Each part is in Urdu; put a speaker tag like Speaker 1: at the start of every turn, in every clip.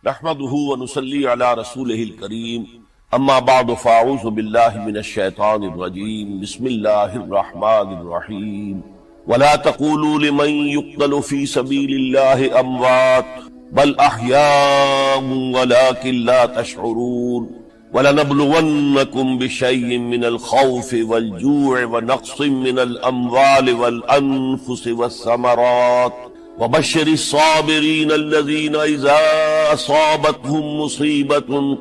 Speaker 1: نحمده ونصلي على رسوله الكريم اما بعد فاعوذ بالله من الشيطان الرجيم بسم الله الرحمن الرحيم ولا تقولوا لمن يقتل في سبيل الله اموات بل احياء ولكن لا تشعرون ولنبلونكم بشيء من الخوف والجوع ونقص من الاموال والانفس والثمرات وبشر الصابرين الذين إذا أصابتهم مصيبة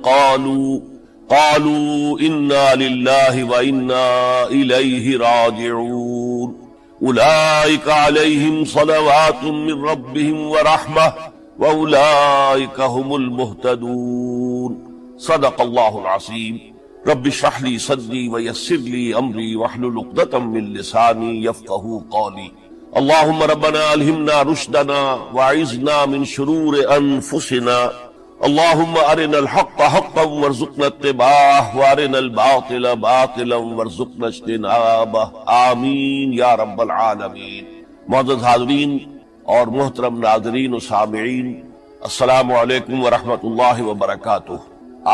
Speaker 1: قالوا إنا لله وإنا إليه راجعون أولئك عليهم صلوات من ربهم ورحمة وأولئك هم المهتدون صدق الله العظيم رب اشرح لي صدري ويسر لي أمري واحلل عقدة من لساني يفقهوا قولي اللهم ربنا الہمنا رشدنا واعذنا من شرور انفسنا اللهم ارنا الحق حقا وارزقنا اتباعه وارنا الباطل باطلا وارزقنا اجتنابه آمین یا رب العالمین۔ معزز حاضرین اور محترم ناظرین و سامعین، السلام علیکم ورحمۃ اللہ وبرکاتہ۔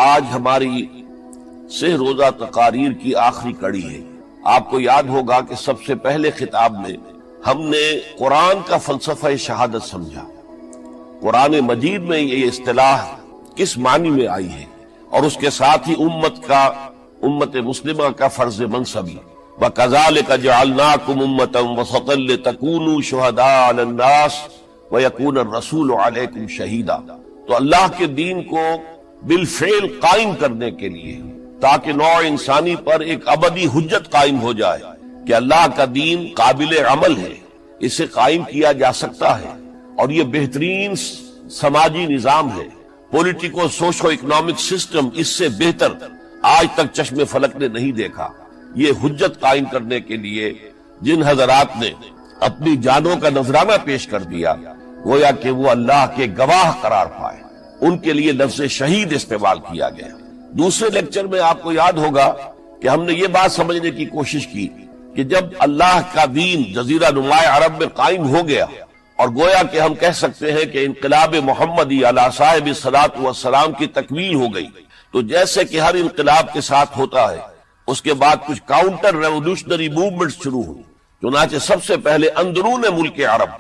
Speaker 1: آج ہماری سہ روزہ تقاریر کی آخری کڑی ہے۔ آپ کو یاد ہوگا کہ سب سے پہلے خطاب میں ہم نے قرآن کا فلسفہ شہادت سمجھا، قرآن مجید میں یہ اصطلاح کس معنی میں آئی ہے، اور اس کے ساتھ ہی امت مسلمہ کا فرض منصبی وَكَذَلِكَ جَعَلْنَاكُمْ أُمَّةً وَسَطًا لِتَكُونُوا شُهَدَاءَ عَلَى النَّاسِ وَيَكُونَ الرَّسُولُ عَلَيْكُمْ شَهِيدًا۔ تو اللہ کے دین کو بالفعل قائم کرنے کے لیے، تاکہ نوع انسانی پر ایک ابدی حجت قائم ہو جائے کہ اللہ کا دین قابل عمل ہے، اسے قائم کیا جا سکتا ہے، اور یہ بہترین سماجی نظام ہے، پولیٹیکو سوشو اکنامک سسٹم اس سے بہتر آج تک چشم فلک نے نہیں دیکھا۔ یہ حجت قائم کرنے کے لیے جن حضرات نے اپنی جانوں کا نذرانہ پیش کر دیا، گویا کہ وہ اللہ کے گواہ قرار پائے، ان کے لیے لفظ شہید استعمال کیا گیا۔ دوسرے لیکچر میں آپ کو یاد ہوگا کہ ہم نے یہ بات سمجھنے کی کوشش کی کہ جب اللہ کا دین جزیرہ نماء عرب میں قائم ہو گیا، اور گویا کہ ہم کہہ سکتے ہیں کہ انقلاب محمدی علی صاحب الصلاۃ والسلام کی تکمیل ہو گئی، تو جیسے کہ ہر انقلاب کے ساتھ ہوتا ہے، اس کے بعد کچھ کاؤنٹر ریولوشنری موومنٹ شروع ہوئی۔ چنانچہ سب سے پہلے اندرون ملک عرب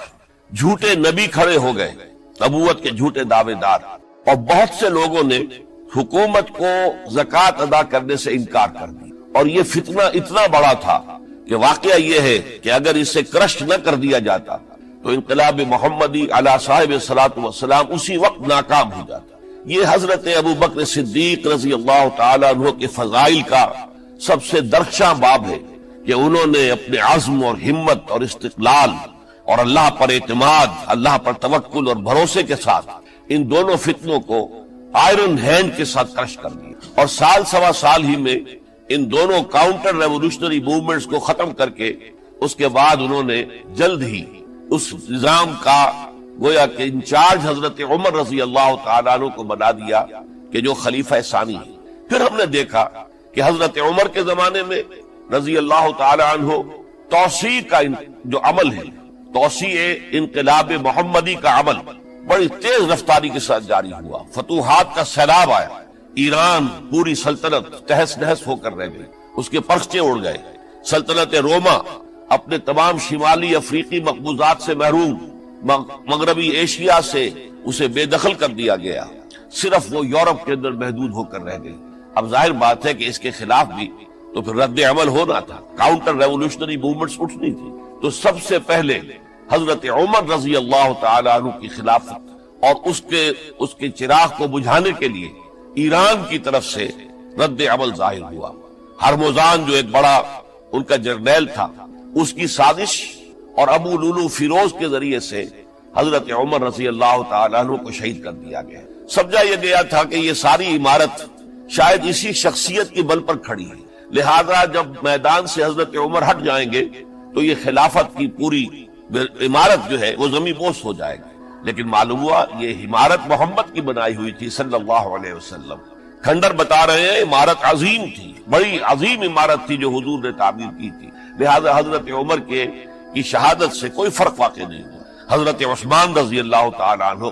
Speaker 1: جھوٹے نبی کھڑے ہو گئے، نبوت کے جھوٹے دعوے دار، اور بہت سے لوگوں نے حکومت کو زکوٰۃ ادا کرنے سے انکار کر دیا، اور یہ فتنہ اتنا بڑا تھا کہ واقعہ یہ ہے کہ اگر اسے کرش نہ کر دیا جاتا تو انقلاب محمدی علی صاحب الصلاۃ والسلام اسی وقت ناکام ہو جاتا۔ یہ حضرت ابو بکر صدیق رضی اللہ تعالیٰ عنہ کے فضائل کا سب سے درخشاں باب ہے کہ انہوں نے اپنے عزم اور ہمت اور استقلال اور اللہ پر اعتماد، اللہ پر توکل اور بھروسے کے ساتھ ان دونوں فتنوں کو آئرن ہینڈ کے ساتھ کرش کر دیا، اور سال سوا سال ہی میں ان دونوں کاؤنٹر ریولوشنری موومنٹس کو ختم کر کے اس کے بعد انہوں نے جلد ہی اس نظام کا گویا کہ انچارج حضرت عمر رضی اللہ تعالیٰ عنہ کو بنا دیا کہ جو خلیفہ ثانی ہے۔ پھر ہم نے دیکھا کہ حضرت عمر کے زمانے میں رضی اللہ تعالیٰ عنہ توسیع کا جو عمل ہے، توسیع انقلاب محمدی کا عمل بڑی تیز رفتاری کے ساتھ جاری ہوا، فتوحات کا سیلاب آیا، ایران پوری سلطنت تہس نہس ہو کر رہ گئی، اس کے پرچے اڑ گئے، سلطنت روما اپنے تمام شمالی افریقی مقبوضات سے محروم، مغربی ایشیا سے اسے بے دخل کر دیا گیا، صرف وہ یورپ کے اندر محدود ہو کر رہ گئی۔ اب ظاہر بات ہے کہ اس کے خلاف بھی تو پھر رد عمل ہونا تھا، کاؤنٹر ریولوشنری موومنٹس اٹھنی تھی، تو سب سے پہلے حضرت عمر رضی اللہ تعالی عنہ کی خلافت اور اس کے چراغ کو بجھانے کے لیے ایران کی طرف سے رد عمل ظاہر ہوا۔ ہرموزان جو ایک بڑا ان کا جرنیل تھا، اس کی سازش اور ابو لولو فیروز کے ذریعے سے حضرت عمر رضی اللہ تعالیٰ عنہ کو شہید کر دیا گیا۔ سمجھا یہ گیا تھا کہ یہ ساری عمارت شاید اسی شخصیت کی بل پر کھڑی ہے، لہذا جب میدان سے حضرت عمر ہٹ جائیں گے تو یہ خلافت کی پوری عمارت جو ہے وہ زمین بوس ہو جائے گی۔ لیکن معلوم ہوا یہ عمارت محمد کی بنائی ہوئی تھی صلی اللہ علیہ وسلم۔ کھنڈر بتا رہے ہیں عمارت عظیم تھی، بڑی عظیم عمارت تھی جو حضور نے تعمیر کی تھی، لہذا حضرت عمر کی شہادت سے کوئی فرق واقع نہیں ہوا۔ حضرت عثمان رضی اللہ تعالیٰ عنہ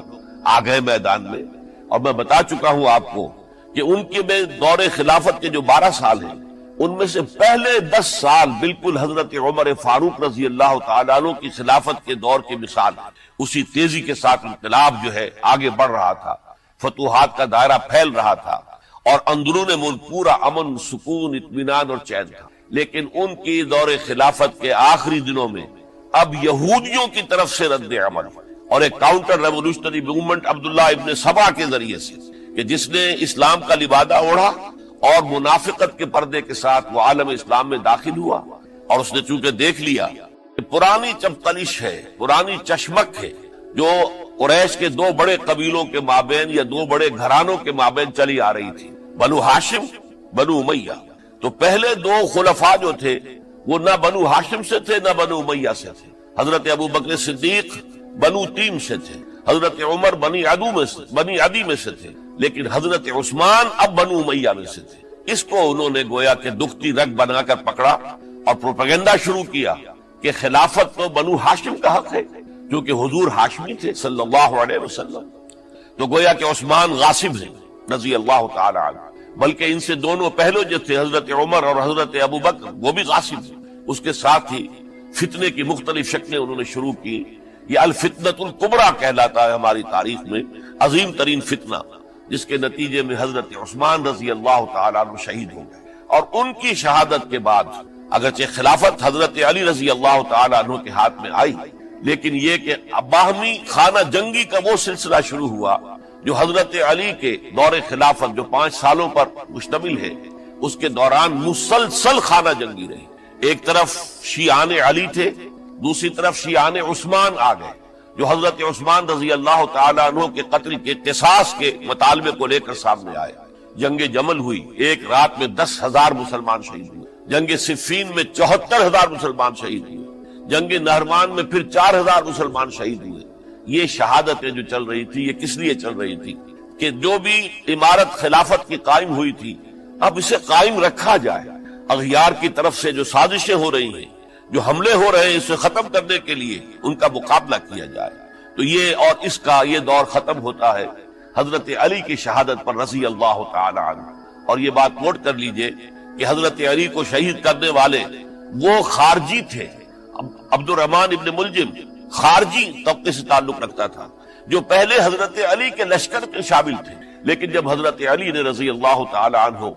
Speaker 1: آ گئے میدان میں، اور میں بتا چکا ہوں آپ کو کہ ان کے میں دور خلافت کے جو 12 سال ہیں ان میں سے پہلے 10 سال بالکل حضرت عمر فاروق رضی اللہ تعالیٰ عنہ کی خلافت کے دور کی مثال ہے. اسی تیزی کے ساتھ انقلاب جو ہے آگے بڑھ رہا تھا، فتوحات کا دائرہ پھیل رہا تھا، اور اندرون ملک پورا امن، سکون، اطمینان اور چین تھا. لیکن ان کی دور خلافت کے آخری دنوں میں اب یہودیوں کی طرف سے رد عمل اور ایک کاؤنٹر ریولوشنری موومنٹ عبداللہ ابن سبا کے ذریعے سے، کہ جس نے اسلام کا لبادہ اوڑھا اور منافقت کے پردے کے ساتھ وہ عالم اسلام میں داخل ہوا. اور اس نے چونکہ دیکھ لیا کہ پرانی چپتلش ہے، پرانی چشمک ہے جو قریش کے 2 بڑے قبیلوں کے مابین یا 2 بڑے گھرانوں کے مابین چلی آ رہی تھی، بنو ہاشم، بنو امیہ. تو پہلے 2 خلفاء جو تھے وہ نہ بنو ہاشم سے تھے نہ بنو امیہ سے تھے. حضرت ابو بکر صدیق بنو تیم سے تھے، حضرت عمر بنی عدی میں سے تھے، لیکن حضرت عثمان اب بنو امیہ میں سے تھے. اس کو انہوں نے گویا کہ دکھتی رگ بنا کر پکڑا اور پروپیگنڈا شروع کیا کہ خلافت تو بنو ہاشم کا حق ہے، کیونکہ حضور ہاشمی تھے صلی اللہ علیہ وسلم. تو گویا کہ عثمان غاصب ہیں رضی اللہ تعالی عنہ، بلکہ ان سے دونوں پہلو جو تھے حضرت عمر اور حضرت ابو بکر وہ بھی غاصب ہیں. اس کے ساتھ ہی فتنے کی مختلف شکلیں انہوں نے شروع کی. یہ الفتنۃ الکبریٰ کہلاتا ہے ہماری تاریخ میں، عظیم ترین فتنہ، جس کے نتیجے میں حضرت عثمان رضی اللہ تعالیٰ عنہ شہید ہو گئے. اور ان کی شہادت کے بعد اگرچہ خلافت حضرت علی رضی اللہ تعالیٰ عنہ کے ہاتھ میں آئی، لیکن یہ کہ باہمی خانہ جنگی کا وہ سلسلہ شروع ہوا جو حضرت علی کے دور خلافت جو 5 سالوں پر مشتمل ہے، اس کے دوران مسلسل خانہ جنگی رہی. ایک طرف شیعان علی تھے، دوسری طرف شیعان عثمان آ گئے، جو حضرت عثمان رضی اللہ تعالیٰ عنہ کے قتل کے قصاص کے مطالبے کو لے کر سامنے آئے. جنگ جمل ہوئی، ایک رات میں 10,000 مسلمان شہید ہوئے. جنگ صفین میں 74,000 مسلمان شہید ہوئے. جنگ نہروان میں پھر 4,000 مسلمان شہید ہوئے. یہ شہادتیں جو چل رہی تھی، یہ کس لیے چل رہی تھی کہ جو بھی عمارت خلافت کی قائم ہوئی تھی اب اسے قائم رکھا جائے. اغیار کی طرف سے جو سازشیں ہو رہی ہیں، جو حملے ہو رہے ہیں، اسے ختم کرنے کے لیے ان کا مقابلہ کیا جائے. تو یہ اور اس کا یہ دور ختم ہوتا ہے حضرت علی کی شہادت پر رضی اللہ تعالی عنہ. اور یہ بات نوٹ کر لیجئے کہ حضرت علی کو شہید کرنے والے وہ خارجی تھے. عبد الرحمن ابن ملجم خارجی طبقے سے تعلق رکھتا تھا، جو پہلے حضرت علی کے لشکر کے شامل تھے، لیکن جب حضرت علی نے رضی اللہ تعالی عنہ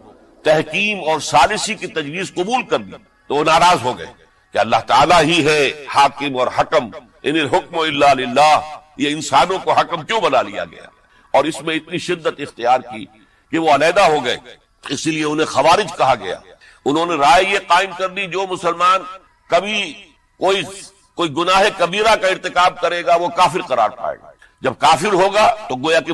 Speaker 1: تحکیم اور ثالثی کی تجویز قبول کر دی تو وہ ناراض ہو گئے کہ اللہ تعالیٰ ہی ہے حاکم اور حکم، ان الحکم الا للہ. یہ انسانوں کو حکم کیوں بنا لیا گیا؟ اور اس میں اتنی شدت اختیار کی کہ وہ علیحدہ ہو گئے. اسی لیے انہیں خوارج کہا گیا. انہوں نے رائے یہ قائم کر دی جو مسلمان کبھی کوئی گناہ کبیرہ کا ارتکاب کرے گا وہ کافر قرار پائے گا. جب کافر ہوگا تو گویا کہ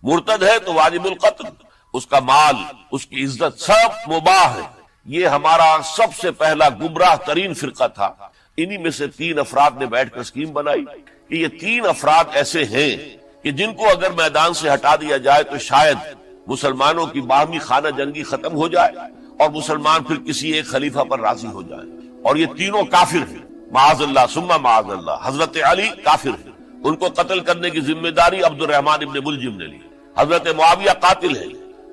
Speaker 1: مرتد ہے تو واجب القتل، اس کا مال، اس کی عزت سب مباح ہے. یہ ہمارا سب سے پہلا گمراہ ترین فرقہ تھا. انہی میں سے 3 افراد نے بیٹھ کر اسکیم بنائی کہ یہ 3 افراد ایسے ہیں کہ جن کو اگر میدان سے ہٹا دیا جائے تو شاید مسلمانوں کی باہمی خانہ جنگی ختم ہو جائے اور مسلمان پھر کسی ایک خلیفہ پر راضی ہو جائے. اور یہ تینوں کافر ہیں، معاذ اللہ ثم معاذ اللہ. حضرت علی کافر ہیں، ان کو قتل کرنے کی ذمہ داری عبد الرحمن ابن ملجم نے لی. حضرت معاویہ قاتل ہے،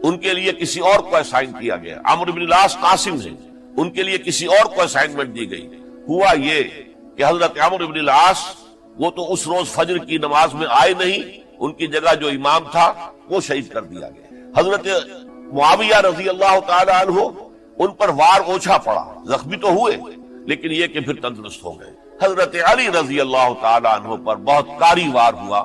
Speaker 1: ان کے لیے کسی اور کو اسائن کیا گیا. عمرو بن العاص قاسم ہیں، ان کے لیے کسی اور کو اسائنمنٹ دی گئی. ہوا یہ کہ حضرت عمرو بن العاص وہ تو اس روز فجر کی نماز میں آئے نہیں، ان کی جگہ جو امام تھا وہ شہید کر دیا گیا. حضرت معاویہ رضی اللہ تعالی عنہ ان پر وار اوچھا پڑا، زخمی تو ہوئے لیکن یہ کہ پھر تندرست ہو گئے. حضرت علی رضی اللہ تعالی عنہ پر بہت کاری وار ہوا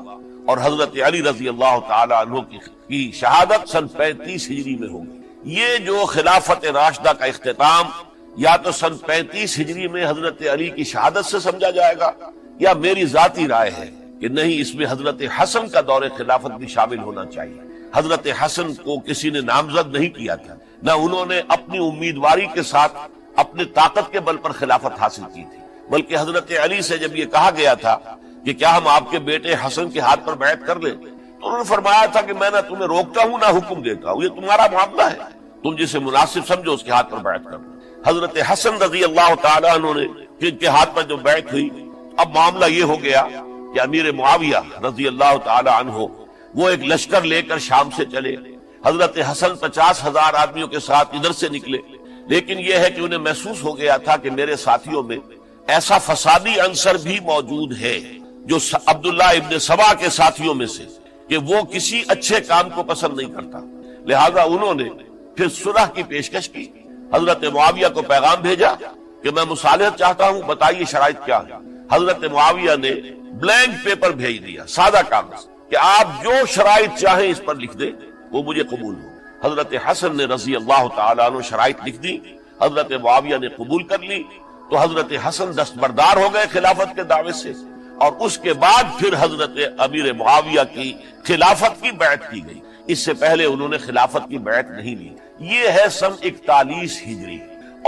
Speaker 1: اور حضرت علی رضی اللہ تعالی عنہ کی شہادت سن 35 ہجری میں ہو گئی. یہ جو خلافت راشدہ کا اختتام یا تو سن 35 ہجری میں حضرت علی کی شہادت سے سمجھا جائے گا، یا میری ذاتی رائے ہے کہ نہیں، اس میں حضرت حسن کا دور خلافت بھی شامل ہونا چاہیے. حضرت حسن کو کسی نے نامزد نہیں کیا تھا، نہ انہوں نے اپنی امیدواری کے ساتھ اپنے طاقت کے بل پر خلافت حاصل کی تھی، بلکہ حضرت علی سے جب یہ کہا گیا تھا کہ کیا ہم آپ کے بیٹے حسن کے ہاتھ پر بیعت کر لیں، تو انہوں نے فرمایا تھا کہ میں نہ تمہیں روکتا ہوں نہ حکم دیتا ہوں، یہ تمہارا معاملہ ہے، تم جسے مناسب سمجھو اس کے ہاتھ پر بیعت کر لو. حضرت حسن رضی اللہ تعالیٰ عنہ نے جن کے ہاتھ پر جو بیعت ہوئی، اب معاملہ یہ ہو گیا کہ امیر معاویہ رضی اللہ تعالیٰ عنہ وہ ایک لشکر لے کر شام سے چلے، حضرت حسن 50,000 آدمیوں کے ساتھ ادھر سے نکلے، لیکن یہ ہے کہ انہیں محسوس ہو گیا تھا کہ میرے ساتھیوں میں ایسا فسادی عنصر بھی موجود ہے جو عبداللہ ابن سبا کے ساتھیوں میں سے، کہ وہ کسی اچھے کام کو پسند نہیں کرتا، لہذا انہوں نے پھر صلح کی پیشکش کی، حضرت معاویہ کو پیغام بھیجا کہ میں مصالحت چاہتا ہوں، بتائیے شرائط کیا ہے۔ حضرت معاویہ نے بلینک پیپر بھیج دیا، سادہ کاغذ، کہ آپ جو شرائط چاہیں اس پر لکھ دیں، وہ مجھے قبول ہو۔ حضرت حسن نے رضی اللہ تعالیٰ عنہ شرائط لکھ دی، حضرت معاویہ نے قبول کر لی، تو حضرت حسن دستبردار ہو گئے خلافت کے دعوے سے، اور اس کے بعد پھر حضرت امیر معاویہ کی خلافت کی بیعت کی گئی۔ اس سے پہلے انہوں نے خلافت کی بیعت نہیں لی۔ یہ ہے سن 41 ہجری،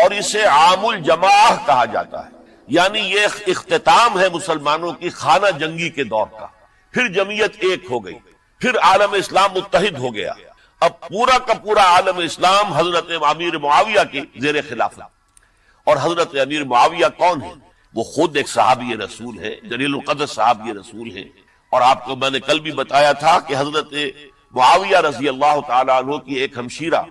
Speaker 1: اور اسے عام الجماع کہا جاتا ہے، یعنی یہ اختتام ہے مسلمانوں کی خانہ جنگی کے دور کا۔ پھر جمعیت ایک ہو گئی، پھر عالم اسلام متحد ہو گیا، اب پورا کا پورا عالم اسلام حضرت امیر معاویہ کی زیر خلافت۔ اور حضرت امیر معاویہ کون ہے؟ وہ خود ایک صحابی رسول ہے، جلیل القدر صحابی رسول ہے، اور آپ کو میں نے کل بھی بتایا تھا کہ حضرت معاویہ رضی اللہ تعالیٰ عنہ کی ایک ہمشیرہ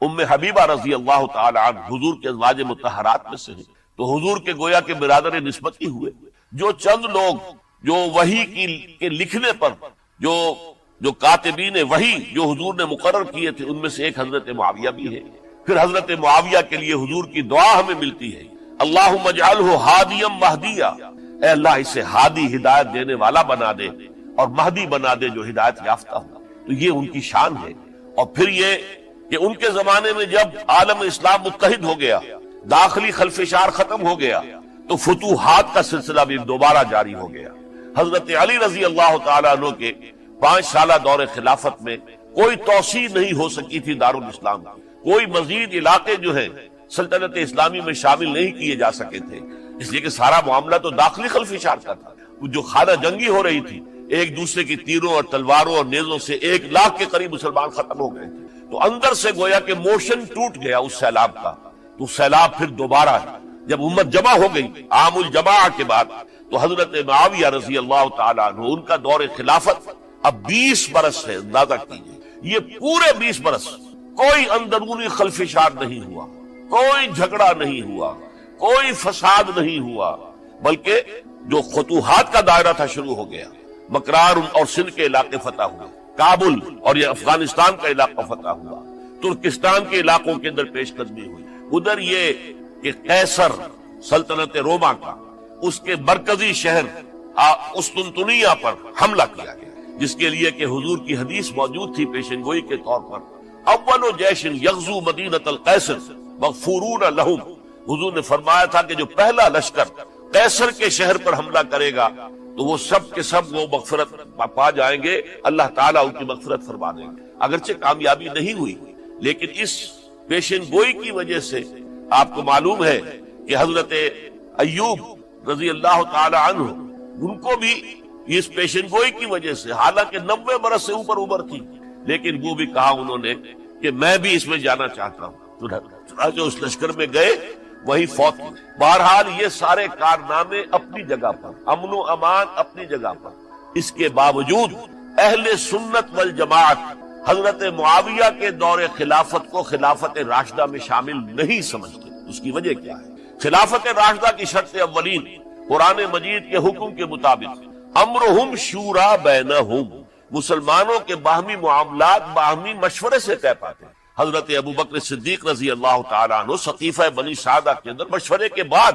Speaker 1: ام حبیبہ رضی اللہ تعالیٰ عنہ حضور کے ازواج مطہرات میں سے ہیں، تو حضور کے گویا کے برادر نسبت ہی ہوئے۔ جو چند لوگ جو وحی کے لکھنے پر جو کاتبین وحی جو حضور نے مقرر کیے تھے، ان میں سے ایک حضرت معاویہ بھی ہے۔ پھر حضرت معاویہ کے لیے حضور کی دعا ہمیں ملتی ہے، اللہم اجعلہ ہادیا مہدیا، اے اللہ اسے ہادی ہدایت دینے والا بنا دے، اور مہدی بنا دے جو ہدایت یافتہ ہو۔ تو یہ ان کی شان ہے۔ اور پھر یہ کہ ان کے زمانے میں جب عالم اسلام متحد ہو گیا، داخلی خلفشار ختم ہو گیا، تو فتوحات کا سلسلہ بھی دوبارہ جاری ہو گیا۔ حضرت علی رضی اللہ تعالیٰ عنہ کے 5 سالہ دور خلافت میں کوئی توسیع نہیں ہو سکی تھی دارالاسلام کی، کوئی مزید علاقے جو ہیں سلطنت اسلامی میں شامل نہیں کیے جا سکے تھے، اس لیے کہ سارا معاملہ تو داخلی خلفشار کا تھا۔ جو خانہ جنگی ہو رہی تھی، ایک دوسرے کی تیروں اور تلواروں اور نیزوں سے 1 لاکھ کے قریب مسلمان ختم ہو گئے تھے، تو اندر سے گویا کہ موشن ٹوٹ گیا اس سیلاب کا۔ تو سیلاب پھر دوبارہ جب امت جمع ہو گئی عام الجماع کے بعد، تو حضرت معاویہ رضی اللہ تعالیٰ عنہ ان کا دور خلافت اب 20 برس ہے، اندازہ کیجیے، یہ پورے 20 برس کوئی اندرونی خلفشار نہیں ہوا، کوئی جھگڑا نہیں ہوا، کوئی فساد نہیں ہوا، بلکہ جو فتوحات کا دائرہ تھا شروع ہو گیا۔ مکران اور سندھ کے علاقے فتح ہوئے، کابل اور یہ افغانستان کا علاقہ فتح ہوا، ترکستان کے علاقوں کے اندر پیش قدمی ہوئی۔ ادھر یہ کہ قیصر سلطنت روما کا اس کے مرکزی شہر قسطنطنیہ پر حملہ کیا گیا، جس کے لیے کہ حضور کی حدیث موجود تھی پیشن گوئی کے طور پر، اول جیش یغزو مدینۃ القیصر مغفورون لہم، حضور نے فرمایا تھا کہ جو پہلا لشکر قیصر کے شہر پر حملہ کرے گا تو وہ سب کے سب وہ مغفرت پا جائیں گے، اللہ تعالیٰ ان کی مغفرت فرما دیں گے۔ اگرچہ کامیابی نہیں ہوئی، لیکن اس پیشن گوئی کی وجہ سے آپ کو معلوم ہے کہ حضرت ایوب رضی اللہ تعالی عنہ ان کو بھی اس پیشن گوئی کی وجہ سے، حالانکہ 90 برس سے اوپر عمر تھی، لیکن وہ بھی کہا انہوں نے کہ میں بھی اس میں جانا چاہتا ہوں، چنانچہ اس لشکر میں گئے، وہی فوت ہوئے۔ بہرحال یہ سارے کارنامے اپنی جگہ پر، امن و امان اپنی جگہ پر، اس کے باوجود اہل سنت والجماعت حضرت معاویہ کے دور خلافت کو خلافت راشدہ میں شامل نہیں سمجھتے۔ اس کی وجہ کیا ہے؟ خلافت راشدہ کی شرط اولین قرآن مجید کے حکم کے مطابق امرہم شورا بینہم، مسلمانوں کے باہمی معاملات باہمی مشورے سے طے پاتے ہیں۔ حضرت ابوبکر صدیق رضی اللہ تعالیٰ عنہ سقیفہ بنی سعدہ کے اندر مشورے کے بعد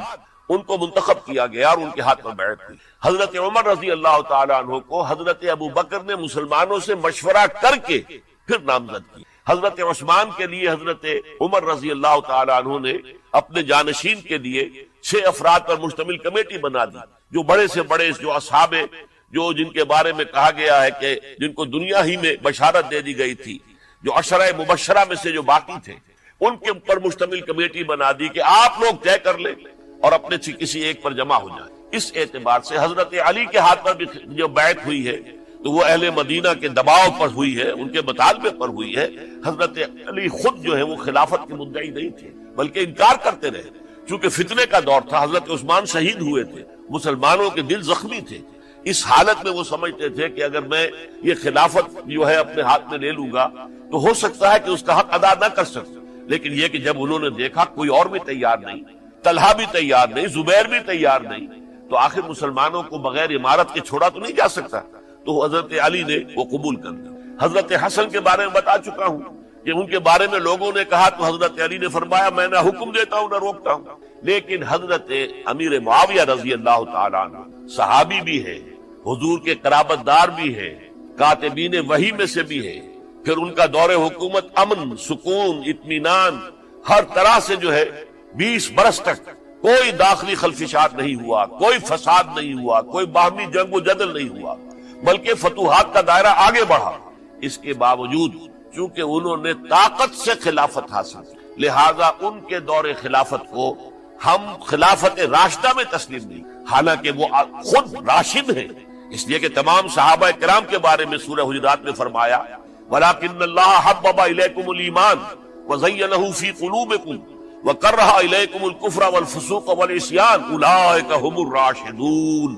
Speaker 1: ان کو منتخب کیا گیا اور ان کے ہاتھ میں بیعت ہوئی۔ حضرت عمر رضی اللہ تعالیٰ عنہ کو حضرت ابوبکر نے مسلمانوں سے مشورہ کر کے پھر نامزد کی۔ حضرت عثمان کے لیے حضرت عمر رضی اللہ تعالیٰ عنہ نے اپنے جانشین کے لیے 6 افراد پر مشتمل کمیٹی بنا دی، جو بڑے سے بڑے جو اصحاب جو جن کے بارے میں کہا گیا ہے کہ جن کو دنیا ہی میں بشارت دے دی گئی تھی، جو عشرہ مبشرہ میں سے جو باقی تھے، ان کے اوپر مشتمل کمیٹی بنا دی کہ آپ لوگ طے کر لیں اور اپنے کسی ایک پر جمع ہو جائیں۔ اس اعتبار سے حضرت علی کے ہاتھ پر بھی جو بیعت ہوئی ہے تو وہ اہل مدینہ کے دباؤ پر ہوئی ہے، ان کے مطالبے پر ہوئی ہے۔ حضرت علی خود جو ہے وہ خلافت کے مدعی نہیں تھے، بلکہ انکار کرتے رہے، چونکہ فتنے کا دور تھا۔ حضرت عثمان شہید ہوئے تھے، مسلمانوں کے دل زخمی تھے، اس حالت میں وہ سمجھتے تھے کہ اگر میں یہ خلافت جو ہے اپنے ہاتھ میں لے لوں گا تو ہو سکتا ہے کہ اس کا حق ادا نہ کر سکوں، لیکن یہ کہ جب انہوں نے دیکھا کوئی اور بھی تیار نہیں، طلحہ بھی تیار نہیں، زبیر بھی تیار نہیں، تو آخر مسلمانوں کو بغیر امارت کے چھوڑا تو نہیں جا سکتا، تو حضرت علی نے وہ قبول کر لیا۔ حضرت حسن کے بارے میں بتا چکا ہوں کہ ان کے بارے میں لوگوں نے کہا تو حضرت علی نے فرمایا میں نہ حکم دیتا ہوں نہ روکتا ہوں، لیکن حضرت امیر معاویہ رضی اللہ تعالیٰ عنہ صحابی بھی ہے، حضور کے قرابت دار بھی ہے، کاتبین وحی میں سے بھی ہے، پھر ان کا دور حکومت امن، سکون، اطمینان ہر طرح سے جو ہے 20 برس تک کوئی داخلی خلفشات نہیں ہوا، کوئی فساد نہیں ہوا، کوئی باہمی جنگ و جدل نہیں ہوا، بلکہ فتوحات کا دائرہ آگے بڑھا۔ اس کے باوجود چونکہ انہوں نے طاقت سے خلافت حاصل کی، لہذا ان کے دور خلافت کو ہم خلافت راشدہ میں تسلیم نہیں، حالانکہ وہ خود راشد ہیں، اس لیے کہ تمام صحابہ کرام کے بارے میں سورہ حجرات میں فرمایا وَلَكِنَّ اللَّهَ حَبَّبَ إِلَيْكُمُ الْإِيمَانَ وَزَيَّنَهُ فِي قُلُوبِكُمْ وَكَرَّهَ إِلَيْكُمُ الْكُفْرَ وَالْفُسُوقَ وَالْعِصْيَانَ أُولَٰئِكَ هُمُ الرَّاشِدُونَ۔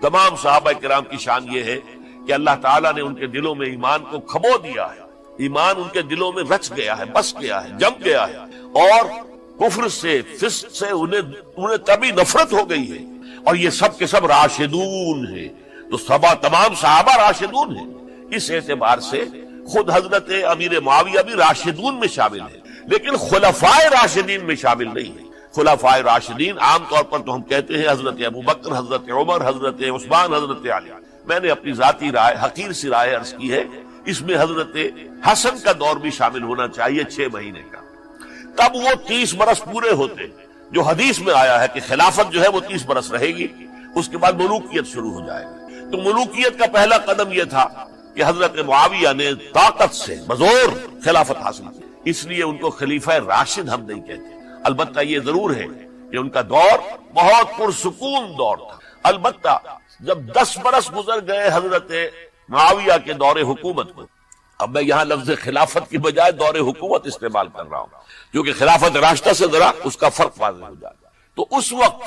Speaker 1: تمام صحابہ کرام کی شان یہ ہے کہ اللہ تعالیٰ نے ان کے دلوں میں ایمان کو کھبو دیا ہے، ایمان ان کے دلوں میں رچ گیا ہے، بس گیا ہے، جم گیا ہے، اور کفر سے، فسق سے انہیں تبھی نفرت ہو گئی ہے، اور یہ سب کے سب راشدون ہیں، تو تمام صحابہ راشدون ہیں۔ اس اعتبار سے خود حضرت امیر معاویہ بھی راشدون میں شامل ہے، لیکن خلفائے راشدین میں شامل نہیں ہے۔ خلفائے راشدین عام طور پر تو ہم کہتے ہیں حضرت ابوبکر، حضرت عمر، حضرت عثمان، حضرت علی۔ میں نے اپنی ذاتی رائے، حقیر سی رائے عرض کی ہے، اس میں حضرت حسن کا دور بھی شامل ہونا چاہیے 6 مہینے کا، تب وہ 30 برس پورے ہوتے جو حدیث میں آیا ہے کہ خلافت جو ہے وہ 30 برس رہے گی، اس کے بعد ملوکیت شروع ہو جائے گی۔ تو ملوکیت کا پہلا قدم یہ تھا کہ حضرت معاویہ نے طاقت سے بزور خلافت حاصل کی، اس لیے ان کو خلیفہ راشد ہم نہیں کہتے۔ البتہ یہ ضرور ہے کہ ان کا دور بہت پرسکون دور تھا۔ البتہ جب 10 برس گزر گئے حضرت معاویہ کے دور حکومت کو، اب میں یہاں لفظ خلافت کی بجائے دور حکومت استعمال کر رہا ہوں کیونکہ خلافت راشدہ سے ذرا اس کا فرق واضح ہو جائے گا، تو اس وقت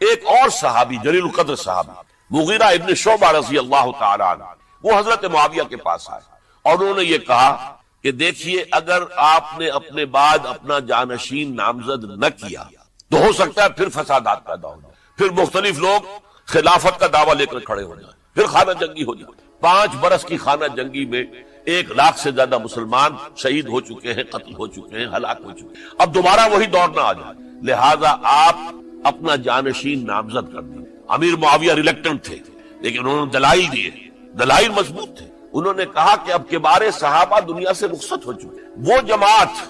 Speaker 1: ایک اور صحابی، جلیل القدر صحابی مغیرہ ابن شعبہ رضی اللہ تعالی عنہ، وہ حضرت معاویہ کے پاس آئے اور انہوں نے یہ کہا کہ دیکھیے اگر آپ نے اپنے بعد اپنا جانشین نامزد نہ کیا تو ہو سکتا ہے پھر فسادات پیدا ہو جائے، پھر مختلف لوگ خلافت کا دعویٰ لے کر کھڑے ہو جائیں، پھر خانہ جنگی ہو جائے۔ 5 برس کی خانہ جنگی میں 1 لاکھ سے زیادہ مسلمان شہید ہو چکے ہیں، قتل ہو چکے ہیں، ہلاک ہو چکے ہیں، اب دوبارہ وہی دور نہ آ جائے، لہذا آپ اپنا جانشین نامزد کر دیں۔ امیر معاویہ ریلیکٹنٹ تھے، لیکن انہوں نے دلائل دیے، دلائل مضبوط تھے۔ انہوں نے کہا کہ اب کبار صحابہ دنیا سے رخصت ہو چکے، وہ جماعت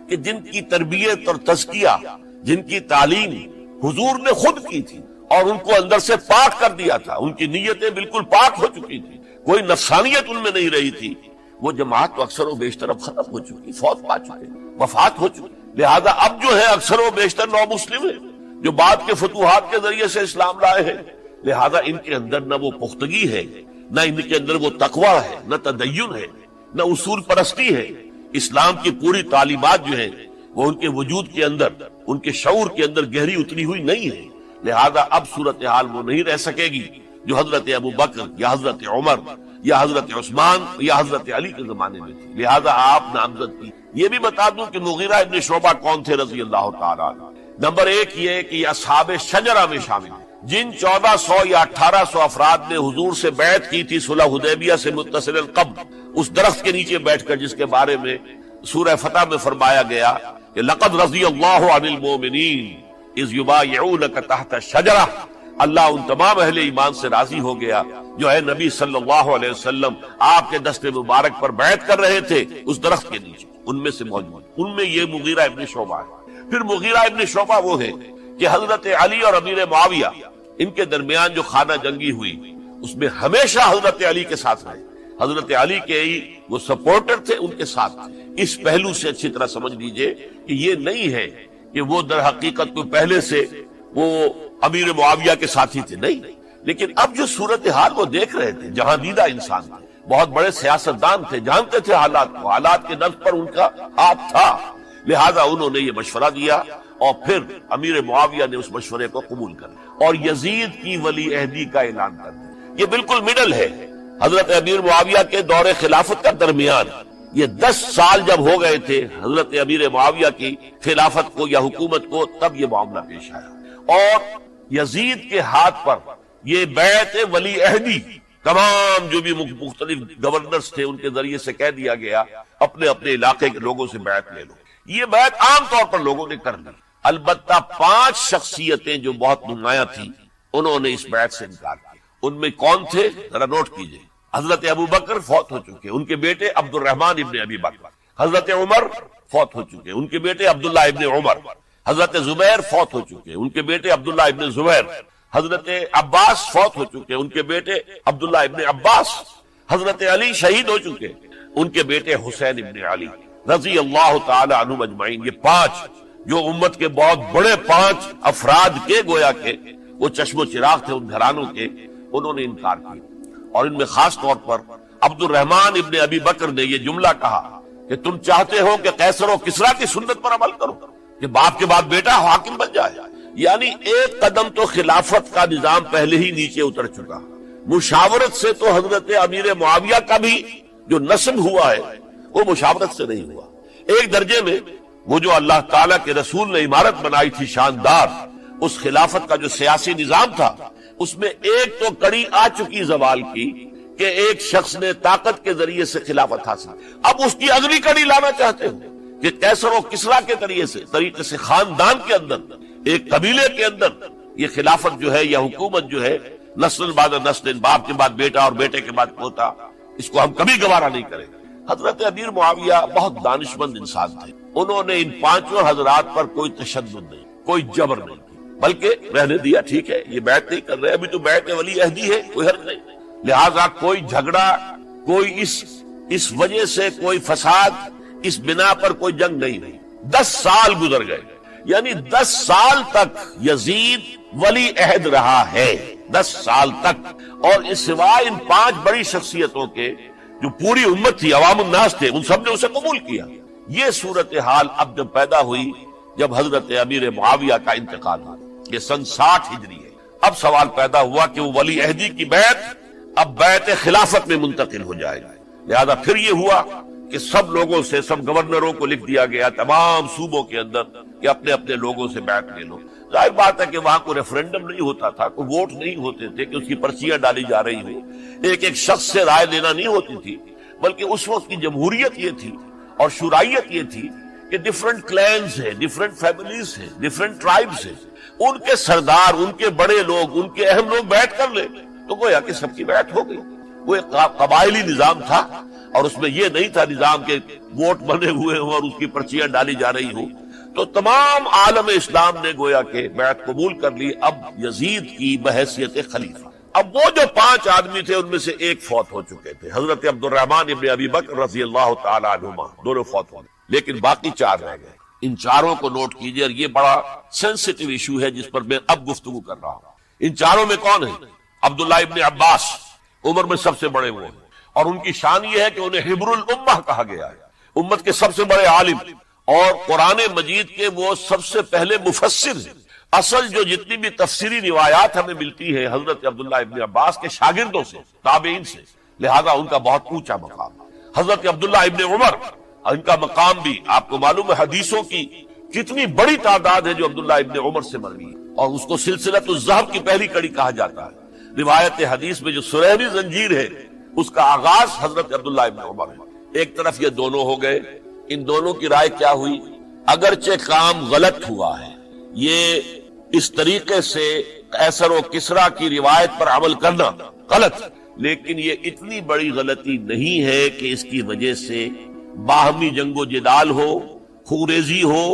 Speaker 1: کہ جن کی تربیت اور تزکیہ، جن کی تعلیم حضور نے خود کی تھی اور ان کو اندر سے پاک کر دیا تھا، ان کی نیتیں بالکل پاک ہو چکی تھی، کوئی نفسانیت ان میں نہیں رہی تھی، وہ جماعت تو اکثر و بیشتر اب ختم ہو چکی، فوت پا چکے، وفات ہو چکی، لہذا اب جو ہے اکثر و بیشتر نو مسلم ہیں جو بعد کے فتوحات کے ذریعے سے اسلام لائے ہیں، لہذا ان کے اندر نہ وہ پختگی ہے، نہ ان کے اندر وہ تقوی ہے، نہ تدین ہے، نہ اصول پرستی ہے۔ اسلام کی پوری تعلیمات جو ہیں وہ ان کے وجود کے اندر، ان کے شعور کے اندر گہری اتری ہوئی نہیں ہے، لہذا اب صورتحال وہ نہیں رہ سکے گی جو حضرت ابوبکر یا حضرت عمر یا حضرت عثمان یا حضرت علی کے زمانے میں تھی، لہذا آپ نامزد کی۔ یہ بھی بتا دوں کہ مغیرہ ابن شعبہ کون تھے رضی اللہ تعالیٰ عنہ۔ نمبر 1 یہ کہ یہ اصحاب شجرہ میں شامل ہیں، جن 1400 یا 1800 افراد نے حضور سے بیعت کی تھی صلح حدیبیہ سے متصل القبر، اس درخت کے نیچے بیٹھ کر جس کے بارے میں سورہ فتح میں فرمایا گیا کہ لقد رضی اللہ عن المؤمنین اذ یبایعونک تحت الشجرہ، اللہ ان تمام اہل ایمان سے راضی ہو گیا جو ہے نبی صلی اللہ علیہ وسلم آپ کے دست مبارک پر بیعت کر رہے تھے اس درخت کے نیچے، ان میں سے موجود، ان میں یہ مغیرہ ابن شعبہ ہے۔ پھر مغیرہ ابن شعبہ وہ ہے کہ حضرت علی اور امیر معاویہ ان کے درمیان جو خانہ جنگی ہوئی اس میں ہمیشہ حضرت علی کے ساتھ رہے، حضرت علی کے ہی وہ سپورٹر تھے، ان کے ساتھ تھے۔ اس پہلو سے اچھی طرح سمجھ لیجئے کہ یہ نہیں ہے کہ وہ در حقیقت کو پہلے سے وہ امیر معاویہ کے ساتھی تھے، نہیں، لیکن اب جو صورتحال وہ دیکھ رہے تھے، جہاں دیدہ انسان تھے، بہت بڑے سیاستدان تھے، جانتے تھے حالات کو، حالات کے نفس پر ان کا ہاتھ تھا، لہذا انہوں نے یہ مشورہ دیا اور پھر امیر معاویہ نے اس مشورے کو قبول کر اور یزید کی ولی عہدی کا اعلان کر دیا۔ یہ بالکل مڈل ہے حضرت امیر معاویہ کے دور خلافت کا درمیان. یہ 10 سال جب ہو گئے تھے حضرت امیر معاویہ کی خلافت کو یا حکومت کو، تب یہ معاملہ پیش آیا. اور یزید کے ہاتھ پر یہ بیعت ولی عہدی تمام جو بھی مختلف گورنرز تھے ان کے ذریعے سے کہہ دیا گیا اپنے اپنے علاقے کے لوگوں سے بیعت لے لو. یہ بیعت عام طور پر لوگوں نے کر لی. البتہ 5 شخصیتیں جو بہت نمایاں تھیں انہوں نے اس بیعت سے انکار کیا. ان میں کون تھے ذرا نوٹ کیجئے. حضرت ابو بکر فوت ہو چکے، ان کے بیٹے عبد الرحمن ابن ابی بکر. حضرت عمر فوت ہو چکے، ان کے بیٹے عبداللہ ابن عمر. حضرت زبیر فوت ہو چکے، ان کے بیٹے عبداللہ ابن زبیر. حضرت عباس فوت ہو چکے، ان کے بیٹے عبداللہ ابن عباس. حضرت علی شہید ہو چکے، ان کے بیٹے حسین ابن علی رضی اللہ تعالی عنہم اجمعین. یہ 5 جو امت کے بہت بڑے 5 افراد کے گویا کے وہ چشم و چراغ تھے ان گھرانوں کے، انہوں نے انکار کیا. اور ان میں خاص طور پر عبد الرحمن ابن ابی بکر نے یہ جملہ کہا کہ تم چاہتے ہو کہ قیصر و کسریٰ کی سنت پر عمل کرو کہ باپ کے بعد بیٹا حاکم بن جائے. یعنی ایک قدم تو خلافت کا نظام پہلے ہی نیچے اتر چکا. مشاورت سے تو حضرت امیر معاویہ کا بھی جو نسب ہوا ہے وہ مشاورت سے نہیں ہوا. ایک درجے میں وہ جو اللہ تعالیٰ کے رسول نے عمارت بنائی تھی شاندار، اس خلافت کا جو سیاسی نظام تھا اس میں ایک تو کڑی آ چکی زوال کی کہ ایک شخص نے طاقت کے ذریعے سے خلافت حاصل. اب اس کی اگلی کڑی لانا چاہتے ہو کہ قیصر و کسریٰ کے طریقے سے خاندان کے اندر، ایک قبیلے کے اندر یہ خلافت جو ہے یا حکومت جو ہے نسل بعد نسل، باپ کے بعد بیٹا اور بیٹے کے بعد پوتا، اس کو ہم کبھی گوارا نہیں کریں. حضرت امیر معاویہ بہت دانشمند انسان تھے. انہوں نے ان 5 حضرات پر کوئی تشدد نہیں، کوئی جبر نہیں، بلکہ رہنے دیا. ٹھیک ہے یہ بیعت نہیں کر رہے، ابھی تو بیعت ولی عہدی ہے، کوئی حرج نہیں. لہذا کوئی جھگڑا، کوئی اس وجہ سے کوئی فساد، اس بنا پر کوئی جنگ نہیں. 10 سال گزر گئے، یعنی 10 سال تک یزید ولی عہد رہا ہے. 10 سال تک. اور اس سوائے ان 5 بڑی شخصیتوں کے جو پوری امت تھی، عوام الناس تھے، ان سب نے اسے قبول کیا. یہ صورتحال اب جب پیدا ہوئی جب حضرت امیر معاویہ کا انتقال ہوا، یہ سن 60 ہجری ہے. اب سوال پیدا ہوا کہ وہ ولی عہدی کی بیعت اب بیعت خلافت میں منتقل ہو جائے گا. لہذا پھر یہ ہوا کہ سب لوگوں سے، سب گورنروں کو لکھ دیا گیا تمام صوبوں کے اندر کہ اپنے اپنے لوگوں سے بیعت لے لو. ظاہر بات ہے کہ وہاں کوئی ریفرنڈم نہیں ہوتا تھا، کوئی ووٹ نہیں ہوتے تھے کہ اس کی پرچیاں ڈالی جا رہی ہوں، ایک شخص سے رائے لینا نہیں ہوتی تھی، بلکہ اس وقت کی جمہوریت یہ تھی اور شورائیت یہ تھی کہ ڈیفرنٹ کلینز ہیں، ڈیفرنٹ فیملیز ہیں، ڈیفرنٹ ٹرائبز ہیں، ان کے سردار، ان کے بڑے لوگ، ان کے اہم لوگ بیعت کر لیں تو گویا کہ سب کی بیعت ہو گئی. وہ ایک قبائلی نظام تھا اور اس میں یہ نہیں تھا نظام کے ووٹ بنے ہوئے ہوں اور اس کی پرچیاں ڈالی جا رہی ہوں. تو تمام عالم اسلام نے گویا کہ بیعت قبول کر لی اب یزید کی بحیثیت خلیفہ. اب وہ جو 5 آدمی تھے ان میں سے ایک فوت ہو چکے تھے، حضرت عبد الرحمن ابن ابی بکر رضی اللہ تعالی عنہما، دونوں فوت ہو گئے، لیکن باقی 4 رہ گئے. ان 4 کو نوٹ کیجئے، اور یہ بڑا سینسٹیو ایشو ہے جس پر میں اب گفتگو کر رہا ہوں. ان 4 میں کون ہیں؟ عبداللہ ابن عباس، عمر میں سب سے بڑے وہ ہیں، اور ان کی شان یہ ہے کہ انہیں حبر الامہ کہا گیا ہے، امت کے سب سے بڑے عالم، اور قرآن مجید کے وہ سب سے پہلے مفسر ہیں. اصل جو جتنی بھی تفسیری روایات ہمیں ملتی ہے حضرت عبداللہ ابن عباس کے شاگردوں سے، تابعین سے، لہذا ان کا بہت اونچا مقام. حضرت عبداللہ ابن عمر، ان کا مقام بھی آپ کو معلوم ہے، حدیثوں کی کتنی بڑی تعداد ہے جو عبداللہ ابن عمر سے مروی ہے، اور اس کو سلسلۃ الذہب کی پہلی کڑی کہا جاتا ہے. روایت حدیث میں جو سنہری زنجیر ہے اس کا آغاز حضرت عبداللہ ابن عمر ہے. ایک طرف یہ دونوں ہو گئے، ان دونوں کی رائے کیا ہوئی؟ اگرچہ کام غلط ہوا ہے، یہ اس طریقے سے قیصر و کسریٰ کی روایت پر عمل کرنا غلط، لیکن یہ اتنی بڑی غلطی نہیں ہے کہ اس کی وجہ سے باہمی جنگ و جدال ہو، خوریزی ہو،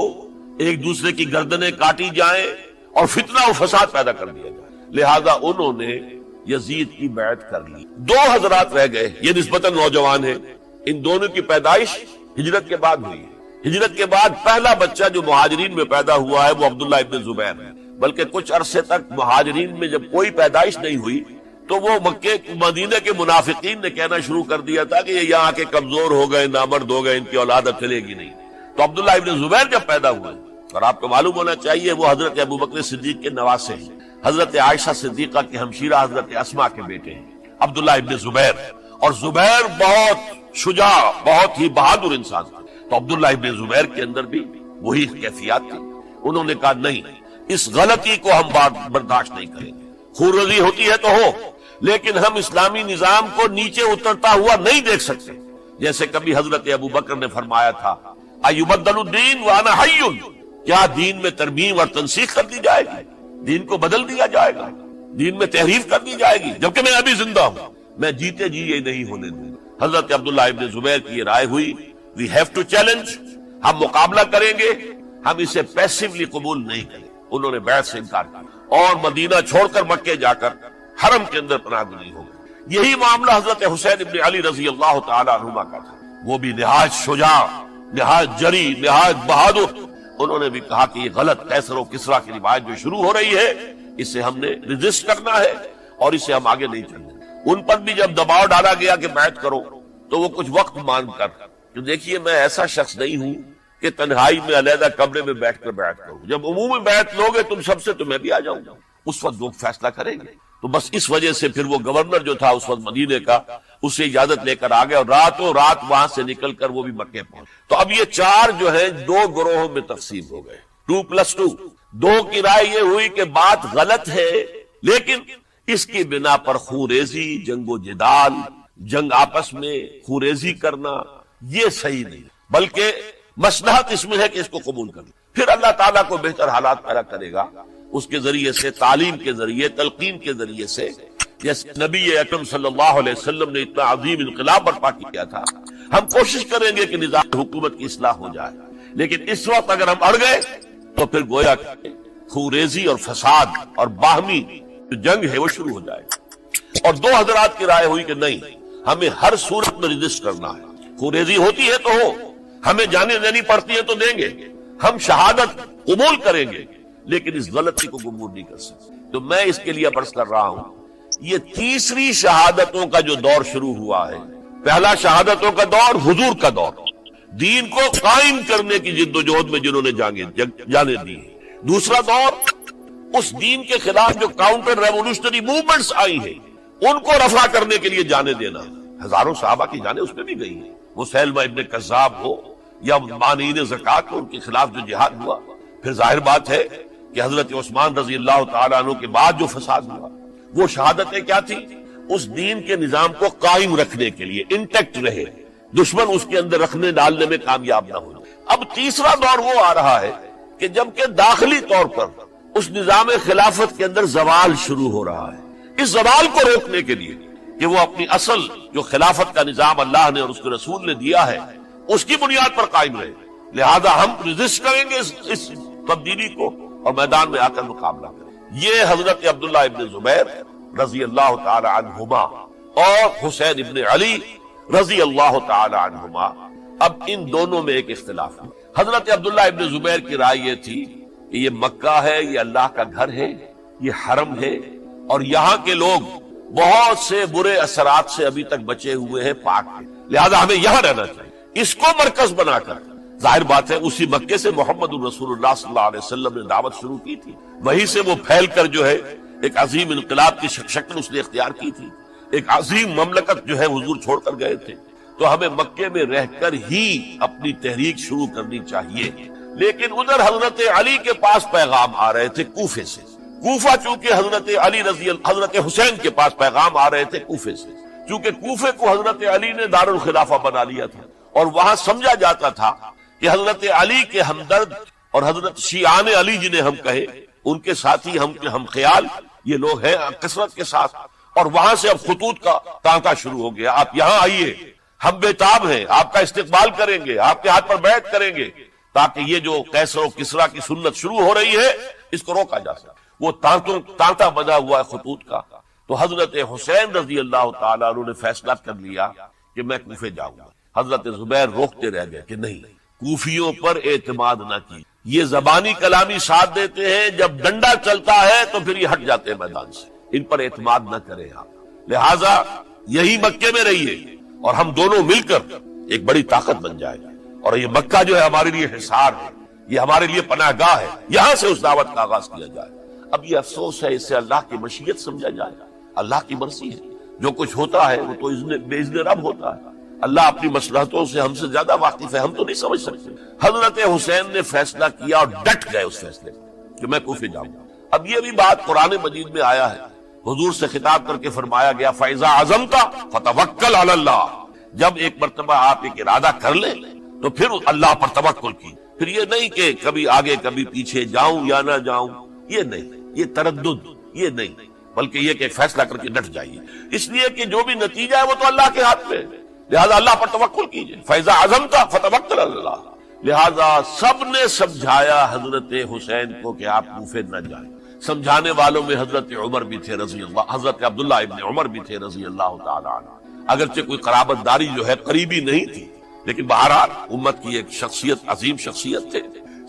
Speaker 1: ایک دوسرے کی گردنیں کاٹی جائیں اور فتنہ و فساد پیدا کر دیا جائے. لہذا انہوں نے یزید کی بیعت کر لی. 2 حضرات رہ گئے، یہ نسبتاً نوجوان ہیں. ان دونوں کی پیدائش ہجرت کے بعد ہوئی ہے. ہجرت کے بعد پہلا بچہ جو مہاجرین میں پیدا ہوا ہے وہ عبداللہ ابن زبیر ہے. بلکہ کچھ عرصے تک مہاجرین میں جب کوئی پیدائش نہیں ہوئی تو وہ مکے مدینہ کے منافقین نے کہنا شروع کر دیا تھا کہ یہ یہاں کے کمزور ہو گئے، نامرد ہو گئے، ان کی اولاد اب چلے گی نہیں. تو عبداللہ ابن زبیر جب پیدا ہوئے، اور آپ کو معلوم ہونا چاہیے وہ حضرت ابوبکر صدیق کے نواسے ہیں، حضرت عائشہ صدیقہ کی ہمشیرہ حضرت اسماء کے بیٹے ہیں. عبداللہ ابن زبیر، اور زبیر بہت شجاع، بہت ہی بہادر انسان تھا، تو عبداللہ ابن زبیر کے اندر بھی وہی کیفیات تھی۔ انہوں نے کہا نہیں، اس غلطی کو ہم برداشت نہیں کریں گے، خون ریزی ہوتی ہے تو ہو، لیکن ہم اسلامی نظام کو نیچے اترتا ہوا نہیں دیکھ سکتے۔ جیسے کبھی حضرت ابو بکر نے فرمایا تھا ایبدل الدین وانا حی، کیا دین میں ترمیم اور تنسیخ کر دی جائے گی، دین کو بدل دیا جائے گا، دین میں تحریف کر دی جائے گی جبکہ میں ابھی زندہ ہوں، میں جیتے جی یہ نہیں ہونے دوں گا۔ حضرت عبداللہ ابن زبیر کی یہ رائے ہوئی، وی ہیو ٹو چیلنج، ہم مقابلہ کریں گے، ہم اسے پیسیولی قبول نہیں کریں۔ انہوں نے بیعت سے انکار کیا اور مدینہ چھوڑ کر مکے جا کر حرم کے اندر پناہ گزین ہو گئے۔ یہی معاملہ حضرت حسین ابن علی رضی اللہ تعالی عنہما کا تھا، وہ بھی نہایت شجاع، نہایت جری، نہایت بہادر۔ انہوں نے بھی کہا کہ یہ غلط قیصر و کسریٰ کی روایت جو شروع ہو رہی ہے، اسے ہم نے ریزسٹ کرنا ہے اور اسے ہم آگے نہیں چلنا۔ ان پر بھی جب دباؤ ڈالا گیا کہ بیعت کرو تو وہ کچھ وقت مان کر کہ دیکھیے میں ایسا شخص نہیں ہوں کہ تنہائی میں علیحدہ کمرے میں بیٹھ کر بیعت کروں، جب عمومی بیعت لوگے تم سب سے تو میں بھی آ جاؤں گا، اس وقت لوگ فیصلہ کریں گے۔ تو بس اس وجہ سے پھر وہ گورنر جو تھا اس وقت مدینے کا، اس سے اجازت لے کر آ گئے اور راتوں رات وہاں سے نکل کر وہ بھی مکے پہنچ۔ تو اب یہ چار جو ہیں دو گروہوں میں تقسیم ہو گئے، 2+2۔ دو کی رائے یہ ہوئی کہ بات غلط ہے، لیکن اس کی بنا پر خون ریزی، جنگ و جدال، جنگ آپس میں خون ریزی کرنا یہ صحیح نہیں، بلکہ مصلحت اس میں ہے کہ اس کو قبول کرنا۔ پھر اللہ تعالیٰ کو بہتر حالات پیدا کرے گا اس کے ذریعے سے، تعلیم کے ذریعے، تلقین کے ذریعے سے، جیسے نبی اکرم صلی اللہ علیہ وسلم نے اتنا عظیم انقلاب برپا کیا تھا۔ ہم کوشش کریں گے کہ نظام حکومت کی اصلاح ہو جائے، لیکن اس وقت اگر ہم اڑ گئے تو پھر گویا کہ خون ریزی اور فساد اور باہمی جو جنگ ہے وہ شروع ہو جائے گا۔ اور دو حضرات کی رائے ہوئی کہ نہیں، ہمیں ہر صورت میں ریزسٹ کرنا ہے، خون ریزی ہوتی ہے تو ہو، ہمیں جانیں دینی پڑتی ہے تو دیں گے، ہم شہادت قبول کریں گے، لیکن اس غلطی کو قبول نہیں کر سکتے۔ تو میں اس کے لیے عرض کر رہا ہوں، یہ تیسری شہادتوں کا جو دور شروع ہوا ہے، پہلا شہادتوں کا دور حضور کا دور، دین کو قائم کرنے کی جد و جہد میں جنہوں نے جانے دی۔ دوسرا دور اس دین کے خلاف جو کاؤنٹر ریولوشنری موومنٹس آئی ہیں ان کو رفع کرنے کے لیے جانے دینا۔ ہزاروں صحابہ کی جانیں اس میں بھی گئی ہیں، وہ سیلمہ ابن کذاب ہو یا مانعین زکوٰۃ ہو، ان کے خلاف جو جہاد ہوا۔ پھر ظاہر بات ہے کہ حضرت عثمان رضی اللہ تعالیٰ عنہ کے بعد جو فساد ہوا، وہ شہادتیں کیا تھی؟ اس دین کے نظام کو قائم رکھنے کے لیے، انٹیکٹ رہے، دشمن اس کے اندر رکھنے ڈالنے میں کامیاب نہ ہو۔ اب تیسرا دور وہ آ رہا ہے کہ جبکہ داخلی طور پر اس نظام خلافت کے اندر زوال شروع ہو رہا ہے، اس زوال کو روکنے کے لیے کہ وہ اپنی اصل جو خلافت کا نظام اللہ نے اور اس کے رسول نے دیا ہے اس کی بنیاد پر قائم رہے، لہذا ہم ریزسٹ کریں گے اس تبدیلی کو اور میدان میں آ کر مقابلہ کریں۔ یہ حضرت عبداللہ ابن زبیر رضی اللہ تعالی عنہما اور حسین ابن علی رضی اللہ تعالی عنہما، اب ان دونوں میں ایک اختلاف ہے۔ حضرت عبداللہ ابن زبیر کی رائے یہ تھی کہ یہ مکہ ہے، یہ اللہ کا گھر ہے، یہ حرم ہے، اور یہاں کے لوگ بہت سے برے اثرات سے ابھی تک بچے ہوئے ہیں، پاک ہیں، لہذا ہمیں یہاں رہنا چاہیے۔ اس کو مرکز بنا کر ظاہر بات ہے اسی مکے سے محمد الرسول اللہ صلی اللہ علیہ وسلم نے دعوت شروع کی تھی، وہیں سے وہ پھیل کر جو ہے ایک عظیم انقلاب کی شکل اس نے اختیار کی تھی، ایک عظیم مملکت جو ہے حضور چھوڑ کر گئے تھے۔ تو ہمیں مکے میں رہ کر ہی اپنی تحریک شروع کرنی چاہیے، لیکن ادھر حضرت علی کے پاس پیغام آ رہے تھے کوفے سے، کوفہ چونکہ حضرت حسین کے پاس پیغام آ رہے تھے کوفے سے، چونکہ کوفے کو حضرت علی نے دارالخلافہ بنا لیا تھا، اور وہاں سمجھا جاتا تھا کہ حضرت علی کے ہمدرد اور حضرت شیعان علی جنہیں ہم کہیں، ان کے ساتھی، ہم خیال یہ لوگ ہیں کثرت کے ساتھ، اور وہاں سے اب خطوط کا تانتا شروع ہو گیا، آپ یہاں آئیے، ہم بےتاب ہیں، آپ کا استقبال کریں گے، آپ کے ہاتھ پر بیعت کریں گے، تاکہ یہ جو قیصر و کسریٰ کی سنت شروع ہو رہی ہے اس کو روکا جا سکے۔ وہ تانتا بنا ہوا ہے خطوط کا۔ تو حضرت حسین رضی اللہ تعالیٰ عنہ نے فیصلہ کر لیا کہ میں کوفے جاؤں گا۔ حضرت زبیر روکتے رہ گئے کہ نہیں، کوفیوں پر اعتماد نہ کی، یہ زبانی کلامی ساتھ دیتے ہیں، جب ڈنڈا چلتا ہے تو پھر یہ ہٹ جاتے ہیں میدان سے، ان پر اعتماد نہ کریں آپ، لہذا یہی مکے میں رہیے اور ہم دونوں مل کر ایک بڑی طاقت بن جائے گا، اور یہ مکہ جو ہے ہمارے لیے حصار ہے، یہ ہمارے لیے پناہ گاہ ہے، یہاں سے اس دعوت کا آغاز کیا جائے۔ اب یہ افسوس ہے، اس سے اللہ کی مشیت سمجھا جائے، اللہ کی مرضی ہے، جو کچھ ہوتا ہے وہ تو بے اذن رب ہوتا ہے. اللہ اپنی مصلحتوں سے ہم سے زیادہ واقف ہے، ہم تو نہیں سمجھ سکتے. حضرت حسین نے فیصلہ کیا اور ڈٹ گئے اس فیصلے کہ میں کوفے جاؤں گا. اب یہ بھی بات قرآن مجید میں آیا ہے، حضور سے خطاب کر کے فرمایا گیا فَإِذَا عَزَمْتَ فَتَوَكَّلْ عَلَى اللَّهِ. جب ایک مرتبہ آپ ایک ارادہ کر لیں تو پھر اللہ پر توکل کی. پھر یہ نہیں کہ کبھی آگے کبھی پیچھے جاؤں یا نہ جاؤں، یہ نہیں، یہ تردد یہ نہیں، بلکہ یہ کہ فیصلہ کر کے ڈٹ جائیے. اس لیے کہ جو بھی نتیجہ ہے وہ تو اللہ کے ہاتھ میں ہے، لہذا اللہ پر توکل کیجیے. فَإِذَا عَزَمْتَ فَتَوَكَّلْ عَلَى اللَّهِ. لہذا سب نے سمجھایا حضرت حسین کو کہ آپ کوفے نہ جائیں. سمجھانے والوں میں حضرت عمر بھی تھے رضی اللہ، حضرت عبداللہ ابن عمر بھی تھے رضی اللہ تعالی عنہ. اگرچہ کوئی قرابت داری جو ہے قریبی نہیں تھی، لیکن بہرحال امت کی ایک شخصیت، عظیم شخصیت تھے.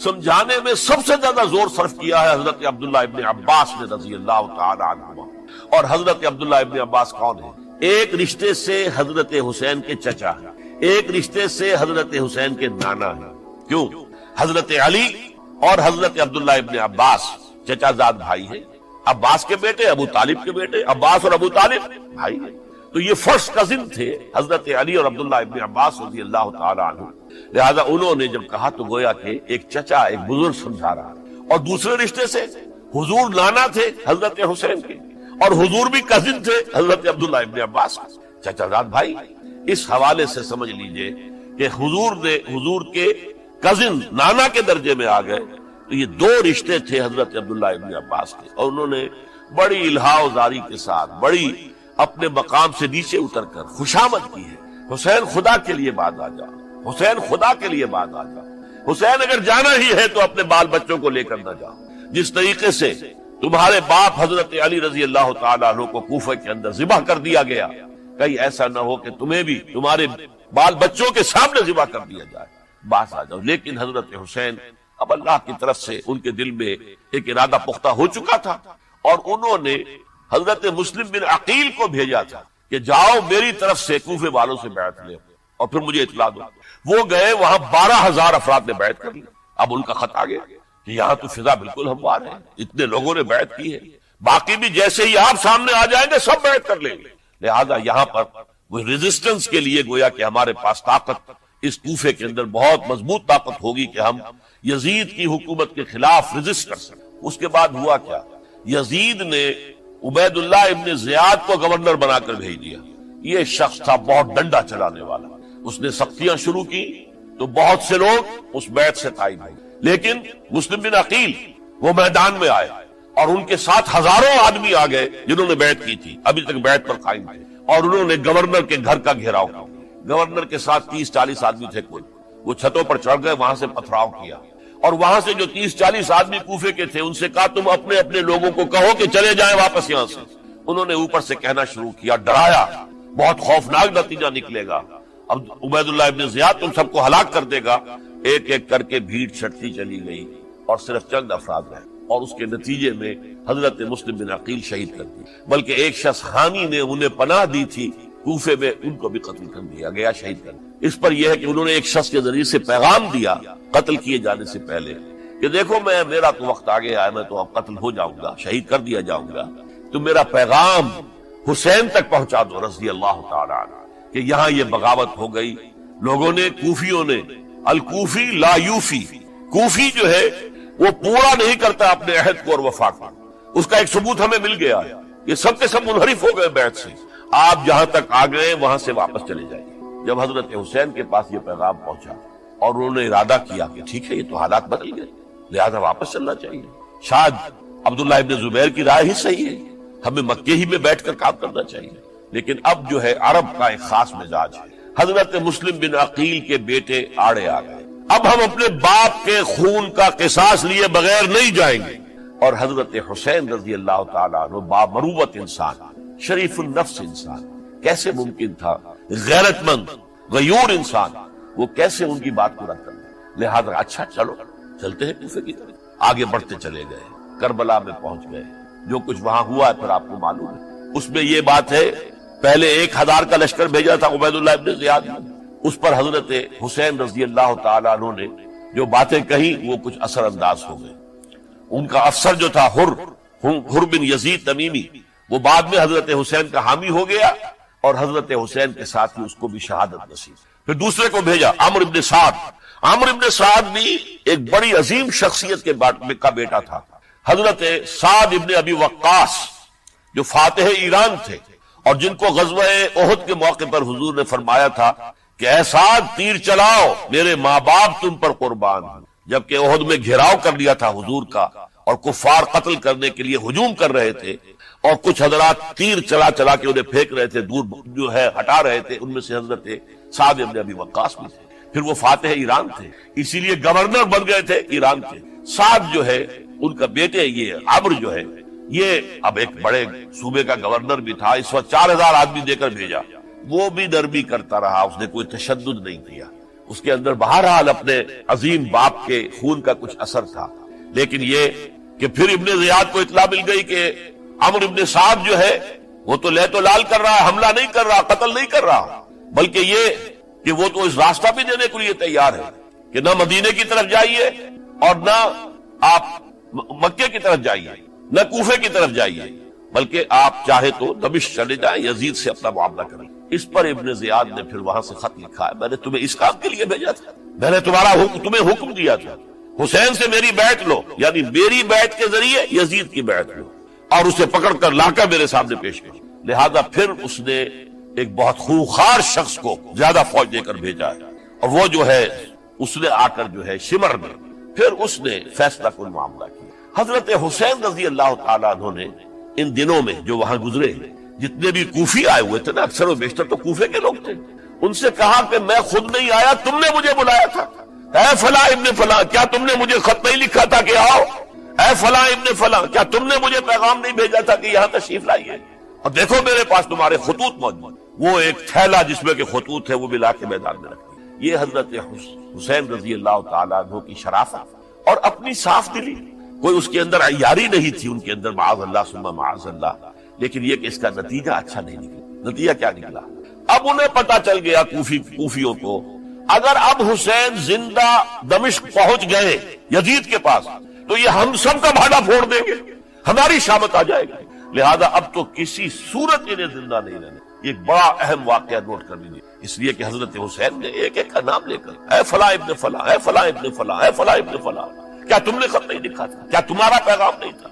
Speaker 1: سمجھانے میں سب سے زیادہ زور صرف کیا ہے حضرت عبداللہ ابن عباس نے رضی اللہ تعالی عنہ. اور حضرت عبداللہ ابن عباس کون ہے؟ ایک رشتے سے حضرت حسین کے چچا ہیں، ایک رشتے سے حضرت حسین کے نانا ہیں. کیوں؟ حضرت علی اور حضرت عبداللہ ابن عباس چچا زاد بھائی ہیں. عباس کے بیٹے، ابو طالب کے بیٹے، عباس اور ابو طالب بھائی ہیں. تو یہ فرسٹ کزن تھے حضرت علی اور عبداللہ ابن عباس رضی اللہ تعالی عنہ. لہذا انہوں نے جب کہا تو گویا کہ ایک چچا، ایک بزرگ سمجھا رہا. اور دوسرے رشتے سے حضور نانا تھے حضرت حسین کے، اور حضور بھی کزن تھے حضرت عبداللہ ابن عباس کے، چچا زاد بھائی. اس حوالے سے سمجھ لیجئے کہ حضور کے کزن نانا کے درجے میں آ گئے. تو یہ دو رشتے تھے حضرت عبداللہ ابن عباس کے، اور انہوں نے بڑی الہا زاری کے ساتھ، بڑی اپنے مقام سے نیچے اتر کر خوشامد کی ہے. حسین خدا کے لیے بعد آ جا، حسین خدا کے لیے بعد آ جا. حسین اگر جانا ہی ہے تو اپنے بال بچوں کو لے کر نہ جاؤ. جس طریقے سے تمہارے باپ حضرت علی رضی اللہ تعالیٰ عنہ کو کوفہ کے اندر ذبح کر دیا گیا، کہیں ایسا نہ ہو کہ تمہیں بھی تمہارے بال بچوں کے سامنے ذبح کر دیا جائے. باس آ جاؤ. لیکن حضرت حسین، اب اللہ کی طرف سے ان کے دل میں ایک ارادہ پختہ ہو چکا تھا، اور انہوں نے حضرت مسلم بن عقیل کو بھیجا تھا کہ جاؤ میری طرف سے کوفے والوں سے بیعت لے اور پھر مجھے اطلاع دو. وہ گئے، وہاں 12,000 افراد نے بیعت کر لی. اب ان کا خط آ گیا کہ یہاں تو فضا بالکل ہموار ہے، اتنے لوگوں نے بیعت کی ہے، باقی بھی جیسے ہی آپ سامنے آ جائیں گے سب بیعت کر لیں گے. لہذا یہاں پر وہ ریزسٹنس کے لیے گویا کہ ہمارے پاس طاقت اس کوفے کے اندر بہت مضبوط طاقت ہوگی کہ ہم یزید کی حکومت کے خلاف ریزسٹ کر سکیں. اس کے بعد ہوا کیا؟ یزید نے عبید اللہ ابن زیاد کو گورنر بنا کر بھیج دیا. یہ شخص تھا بہت ڈنڈا چلانے والا. اس نے سختیاں شروع کی تو بہت سے لوگ اس بیعت سے قائم ہوئے، لیکن مسلم بن عقیل وہ میدان میں آئے اور ان کے ساتھ ہزاروں آدمی آ گئے جنہوں نے بیعت کی تھی، ابھی تک بیعت پر قائم تھے، اور انہوں نے گورنر کے گھر کا گھیراؤ کیا. گورنر کے ساتھ 30-40 آدمی تھے کوئی، وہ چھتوں پر چڑھ گئے، وہاں سے پتھراؤ کیا، اور وہاں سے جو 30-40 آدمی کوفے کے تھے ان سے کہا تم اپنے اپنے لوگوں کو کہو کہ چلے جائیں واپس یہاں سے. انہوں نے اوپر سے کہنا شروع کیا، ڈرایا، بہت خوفناک نتیجہ نکلے گا، اب عبید اللہ ابن زیاد تم سب کو ہلاک کر دے گا. ایک ایک کر کے بھیڑ چھٹتی چلی گئی اور صرف چند افراد رہے، اور اس کے نتیجے میں حضرت مسلم بن عقیل شہید کر دی. بلکہ ایک شخص حامی نے انہیں پناہ دی تھی کوفے میں، ان کو بھی قتل کر دیا گیا، شہید کر دیا. اس پر یہ ہے کہ انہوں نے ایک شخص کے ذریعے سے پیغام دیا قتل کیے جانے سے پہلے کہ دیکھو میرا تو وقت آ گیا ہے، میں تو اب قتل ہو جاؤں گا، شہید کر دیا جاؤں گا، تو میرا پیغام حسین تک پہنچا دو رضی اللہ تعالی عنہ کہ یہاں یہ بغاوت ہو گئی. لوگوں نے، کوفیوں نے، الکوفی لا یوفی، کوفی جو ہے وہ پورا نہیں کرتا اپنے عہد کو اور وفا کو. اس کا ایک ثبوت ہمیں مل گیا ہے، یہ سب کے سب منحرف ہو گئے بیعت سے. آپ جہاں تک آ گئے وہاں سے واپس چلے جائیں. جب حضرت حسین کے پاس یہ پیغام پہنچا اور انہوں نے ارادہ کیا کہ ٹھیک ہے یہ تو حالات بدل گئے، لہذا واپس چلنا چاہیے. شاید عبداللہ ابن زبیر کی رائے ہی صحیح ہے، ہمیں مکے ہی میں بیٹھ کر کام کرنا چاہیے. لیکن اب جو ہے عرب کا ایک خاص مزاج ہے. حضرت مسلم بن عقیل کے بیٹے آڑے آ گئے، اب ہم اپنے باپ کے خون کا قصاص لیے بغیر نہیں جائیں گے. اور حضرت حسین رضی اللہ تعالیٰ عنہ بامروت انسان، شریف النفس انسان، کیسے ممکن تھا غیرت مند غیور انسان وہ کیسے ان کی بات کو رد کر دے. لہذا اچھا چلو چلتے ہیں کوفے کی طرف. آگے بڑھتے چلے گئے، کربلا میں پہنچ گئے. جو کچھ وہاں ہوا ہے پھر آپ کو معلوم ہے. اس میں یہ بات ہے پہلے 1000 کا لشکر بھیجا تھا عبید اللہ ابن زیاد نے، اس پر حضرت حسین رضی اللہ تعالیٰ عنہ نے جو باتیں کہیں وہ کچھ اثر انداز ہو گئے. ان کا افسر جو تھا حر بن یزید تمیمی، وہ بعد میں حضرت حسین کا حامی ہو گیا اور حضرت حسین کے ساتھ ہی اس کو بھی شہادت نصیب. پھر دوسرے کو بھیجا عمرو ابن سعد. عمرو ابن سعد بھی ایک بڑی عظیم شخصیت کا بیٹا تھا. حضرت سعد ابن ابی وقاص جو فاتح ایران تھے اور جن کو غزوہ احد کے موقع پر حضور نے فرمایا تھا کہ اے سعد تیر چلاؤ میرے ماں باپ تم پر قربان ہوں. جبکہ احد میں گھیراؤ کر لیا تھا حضور کا اور کفار قتل کرنے کے لیے ہجوم کر رہے تھے اور کچھ حضرات تیر چلا چلا کے انہیں پھینک رہے تھے، دور جو ہے ہٹا رہے تھے. ان میں سے حضرت سعد ابن ابی وقاص بھی تھے. پھر وہ فاتح ایران تھے، اسی لیے گورنر بن گئے تھے ایران کے. سعد جو ہے ان کا بیٹے یہ عمرو جو ہے یہ اب ایک بڑے صوبے کا گورنر بھی تھا. اس وقت 4000 آدمی دے کر بھیجا. وہ بھی نرمی کرتا رہا، اس نے کوئی تشدد نہیں کیا. اس کے اندر بہرحال اپنے عظیم باپ کے خون کا کچھ اثر تھا. لیکن یہ کہ پھر ابن زیاد کو اطلاع مل گئی کہ عمرو ابن سعد جو ہے وہ تو لے تو لال کر رہا ہے، حملہ نہیں کر رہا، قتل نہیں کر رہا، بلکہ یہ کہ وہ تو اس راستہ بھی دینے کے لیے تیار ہے کہ نہ مدینے کی طرف جائیے اور نہ آپ مکے کی طرف جائیے، نہ کوفے کی طرف جائیے، بلکہ آپ چاہے تو دمشق چلے جائیں، یزید سے اپنا معاملہ کریں. اس پر ابن زیاد نے پھر وہاں سے خط لکھا ہے، میں نے تمہیں اس کام کے لیے بھیجا تھا، میں نے تمہیں حکم دیا تھا حسین سے میری بیعت لو، یعنی میری بیعت کے ذریعے یزید کی بیعت لو اور اسے پکڑ کر لا کر میرے سامنے پیش کرو. لہذا پھر اس نے ایک بہت خوخار شخص کو زیادہ فوج دے کر بھیجا ہے اور وہ جو ہے اس نے آ کر جو ہے شمر میں پھر اس نے فیصلہ کن معاملہ کیا. حضرت حسین رضی اللہ تعالیٰ عنہ نے ان دنوں میں جو وہاں گزرے جتنے بھی کوفی آئے ہوئے تھے نا، اکثر و بیشتر تو کوفے کے لوگ تھے، ان سے کہا کہ میں خود نہیں آیا، تم نے مجھے بلایا تھا. اے فلاں ابن فلاں کیا تم نے مجھے خط نہیں لکھا تھا کہ آؤ؟ اے فلاں ابن فلاں کیا تم نے مجھے پیغام نہیں بھیجا تھا کہ یہاں تشریف لائیے؟ اور دیکھو میرے پاس تمہارے خطوط موجود. وہ ایک تھیلا جس میں کہ خطوط ہے وہ بھی لا کے میدان میں رکھ دیا. یہ حضرت حسین رضی اللہ تعالیٰ عنہ کی شرافت اور اپنی صاف دلی. کوئی اس کے اندر عیاری نہیں تھی ان کے اندر، معاذ اللہ ثم معاذ اللہ. لیکن یہ کہ اس کا نتیجہ اچھا نہیں نکلا. نتیجہ کیا نکلا؟ اب انہیں پتا چل گیا کوفیوں کو اگر اب حسین زندہ دمشق پہنچ گئے یزید کے پاس تو یہ ہم سب کا بھاڑا پھوڑ دیں گے، ہماری شامت آ جائے گی. لہذا اب تو کسی صورت انہیں زندہ نہیں رہنے. ایک بڑا اہم واقعہ نوٹ کر لیجیے، اس لیے کہ حضرت حسین نے ایک ایک کا نام لے کر اے فلاں ابن فلاں، اے فلاں ابن فلاں، اے فلاں ابن فلاں، کیا تم نے خط نہیں لکھا تھا؟ کیا تمہارا پیغام نہیں تھا؟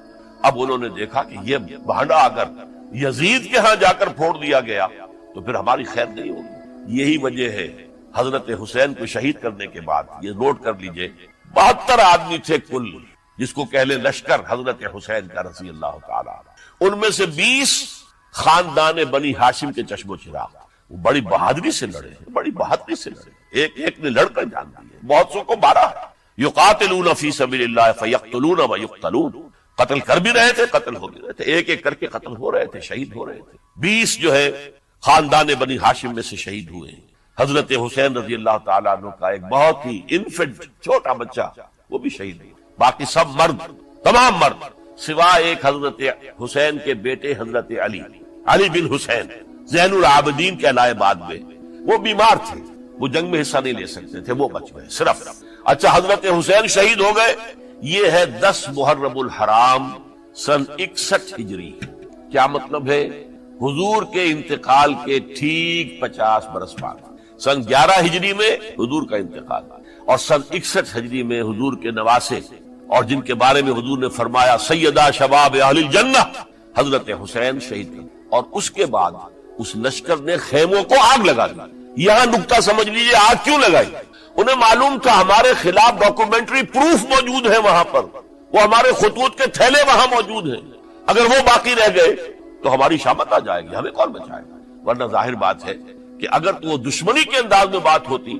Speaker 1: اب انہوں نے دیکھا کہ یہ بھانڈا اگر یزید کے ہاں جا کر پھوڑ دیا گیا تو پھر ہماری خیر نہیں ہوگی. یہی وجہ ہے حضرت حسین کو شہید کرنے کے بعد یہ نوٹ کر لیجئے 72 آدمی تھے کل جس کو کہلے لشکر حضرت حسین کا رضی اللہ تعالیٰ. ان میں سے 20 خاندان بنی ہاشم کے چشم و چراغ. وہ بڑی بہادری سے لڑے، بڑی بہادری سے لڑے، ایک ایک نے لڑ کر جان دی. بہت سو کو مارا. یقاتلون فی سبیل اللہ فیقتلون ویقتلون. قتل کر بھی رہے تھے، قتل ہو بھی رہے تھے، ایک ایک کر کے قتل ہو رہے تھے، شہید ہو رہے تھے. 20 جو ہے خاندان بنی ہاشم میں سے شہید ہوئے ہیں. حضرت حسین رضی اللہ تعالیٰ عنہ کا ایک بہت ہی انفنٹ چھوٹا بچہ وہ بھی شہید ہے. باقی سب مرد، تمام مرد سوائے ایک حضرت حسین کے بیٹے حضرت علی بن حسین زین العابدین کہلائے بعد میں. وہ بیمار تھے، وہ جنگ میں حصہ نہیں لے سکتے تھے، وہ بچ گئے صرف. اچھا حضرت حسین شہید ہو گئے. یہ ہے 10 محرم الحرام سن 61 ہجری. کیا مطلب ہے؟ حضور کے انتقال کے ٹھیک 50 برس بعد سن 11 ہجری میں حضور کا انتقال اور سن 61 ہجری میں حضور کے نواسے اور جن کے بارے میں حضور نے فرمایا سیدہ شباب اہل الجنہ حضرت حسین شہید کر. اور اس کے بعد اس لشکر نے خیموں کو آگ لگا دی. یہاں نکتہ سمجھ لیجیے آگ کیوں لگائی. انہیں معلوم تھا ہمارے خلاف ڈاکومنٹری پروف موجود ہے وہاں پر، وہ ہمارے خطوط کے تھیلے وہاں موجود ہیں، اگر وہ باقی رہ گئے تو ہماری شامت آ جائے گی، ہمیں کون بچائے گا. ورنہ ظاہر بات ہے کہ اگر تو وہ دشمنی کے انداز میں بات ہوتی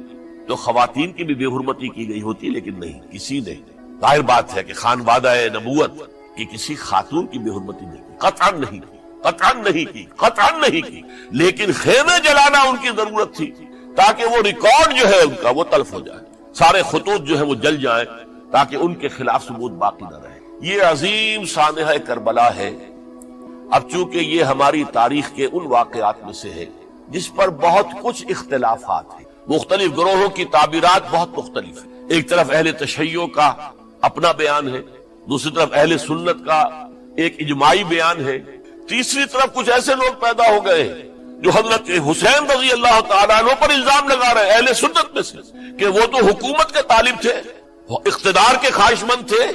Speaker 1: تو خواتین کی بھی بے حرمتی کی گئی ہوتی، لیکن نہیں، کسی نے. ظاہر بات ہے کہ خانوادہ نبوت کی کسی خاتون کی بے حرمتی نہیں کی، قطعاً نہیں کی، قطعاً نہیں کی، قطعاً نہیں کی. لیکن خیمے جلانا ان کی ضرورت تھی تاکہ وہ ریکارڈ جو ہے ان کا وہ تلف ہو جائے، سارے خطوط جو ہے وہ جل جائیں تاکہ ان کے خلاف ثبوت باقی نہ رہے. یہ عظیم سانحہ کربلا ہے. اب چونکہ یہ ہماری تاریخ کے ان واقعات میں سے ہے جس پر بہت کچھ اختلافات ہیں، مختلف گروہوں کی تعبیرات بہت مختلف ہیں. ایک طرف اہل تشیع کا اپنا بیان ہے، دوسری طرف اہل سنت کا ایک اجماعی بیان ہے، تیسری طرف کچھ ایسے لوگ پیدا ہو گئے جو حضرت حسین رضی اللہ تعالیٰ عنہ پر الزام لگا رہے اہل سنت میں سے کہ وہ تو حکومت کے طالب تھے، وہ اقتدار کے خواہش مند تھے،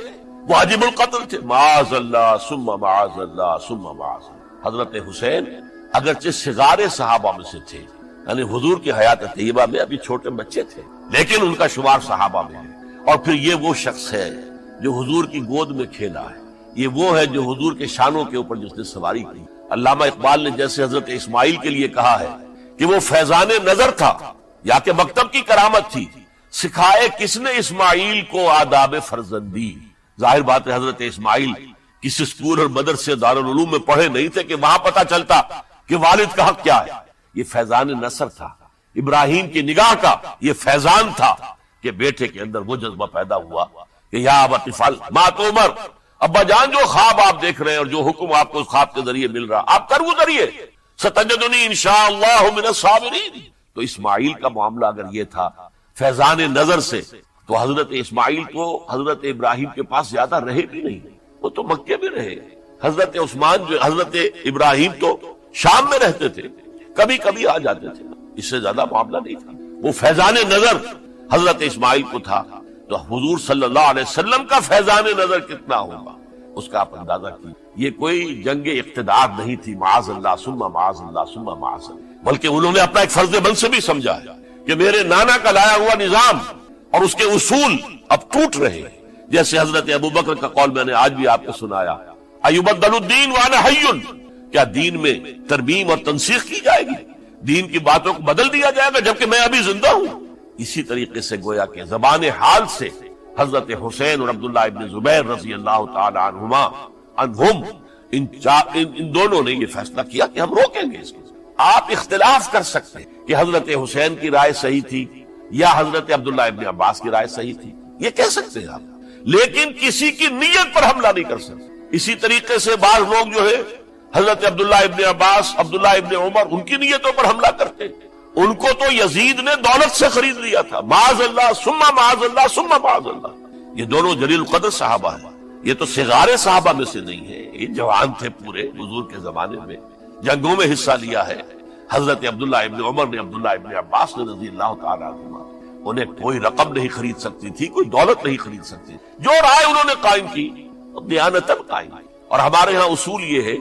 Speaker 1: واجب القتل تھے۔ معاذ اللہ ثم معاذ اللہ ثم معاذ اللہ۔ حضرت حسین اگرچہ صغار صحابہ میں سے تھے، یعنی حضور کی حیات طیبہ میں ابھی چھوٹے بچے تھے، لیکن ان کا شمار صحابہ میں ہے۔ اور پھر یہ وہ شخص ہے جو حضور کی گود میں کھیلا ہے، یہ وہ ہے جو حضور کے شانوں کے اوپر جس نے سواری کی۔ علامہ اقبال نے جیسے حضرت اسماعیل کے لیے کہا ہے کہ وہ فیضان نظر تھا یا کہ مکتب کی کرامت تھی، سکھائے کس نے اسماعیل کو آداب فرزندی۔ ظاہر بات ہے حضرت اسماعیل کسی اسکول اور مدرسے دارالعلوم میں پڑھے نہیں تھے کہ وہاں پتہ چلتا کہ والد کا حق کیا ہے۔ یہ فیضان نصر تھا، ابراہیم کی نگاہ کا یہ فیضان تھا کہ بیٹے کے اندر وہ جذبہ پیدا ہوا کہ یا ابت افعل ما تؤمر، ابا جان جو خواب آپ دیکھ رہے ہیں اور جو حکم آپ کو اس خواب کے ذریعے مل رہا آپ کر گزریے، ستجدنی انشاءاللہ من الصابرین۔ تو اسماعیل کا معاملہ اگر یہ تھا فیضان نظر سے، تو حضرت اسماعیل کو حضرت ابراہیم کے پاس زیادہ رہے بھی نہیں، وہ تو مکے میں رہے۔ حضرت عثمان جو حضرت ابراہیم تو شام میں رہتے تھے، کبھی کبھی آ جاتے تھے، اس سے زیادہ معاملہ نہیں تھا۔ وہ فیضان نظر حضرت اسماعیل کو تھا، تو حضور صلی اللہ علیہ وسلم کا فیضان نظر کتنا ہوگا اس کا آپ اندازہ کی۔ یہ کوئی جنگ اقتدار نہیں تھی، معاذ اللہ ثم معاذ اللہ ثم معاذ اللہ، بلکہ انہوں نے اپنا ایک فرض منصبی سمجھا ہے کہ میرے نانا کا لایا ہوا نظام اور اس کے اصول اب ٹوٹ رہے ہیں۔ جیسے حضرت ابو بکر کا قول میں نے آج بھی آپ کو سنایا، ایبدل الدین وانا حی، کیا دین میں ترمیم اور تنسیخ کی جائے گی، دین کی باتوں کو بدل دیا جائے گا جبکہ میں ابھی زندہ ہوں۔ اسی طریقے سے گویا کہ زبان حال سے حضرت حسین اور عبداللہ ابن زبیر رضی اللہ تعالی عنہم ان دونوں نے یہ فیصلہ کیا کہ ہم روکیں گے اس کو۔ آپ اختلاف کر سکتے ہیں کہ حضرت حسین کی رائے صحیح تھی یا حضرت عبداللہ ابن عباس کی رائے صحیح تھی، یہ کہہ سکتے ہیں آپ، لیکن کسی کی نیت پر حملہ نہیں کر سکتے۔ اسی طریقے سے بعض لوگ جو ہے حضرت عبداللہ ابن عباس، عبداللہ ابن عمر، ان کی نیتوں پر حملہ کرتے، ان کو تو یزید نے دولت سے خرید لیا تھا، معاذ اللہ ثم معاذ اللہ ثم معاذ اللہ۔ یہ دونوں جلیل القدر صحابہ ہیں، یہ تو صغار صحابہ میں سے نہیں ہے، یہ جوان تھے پورے حضور کے زمانے میں، جنگوں میں حصہ لیا ہے۔ حضرت عبداللہ ابن عمر نے، عبداللہ ابن عباس نے رضی اللہ تعالیٰ عنہما، انہیں کوئی رقم نہیں خرید سکتی تھی، کوئی دولت نہیں خرید سکتی، جو رائے انہوں نے قائم کی دیانتاً قائم کی۔ اور ہمارے ہاں اصول یہ ہے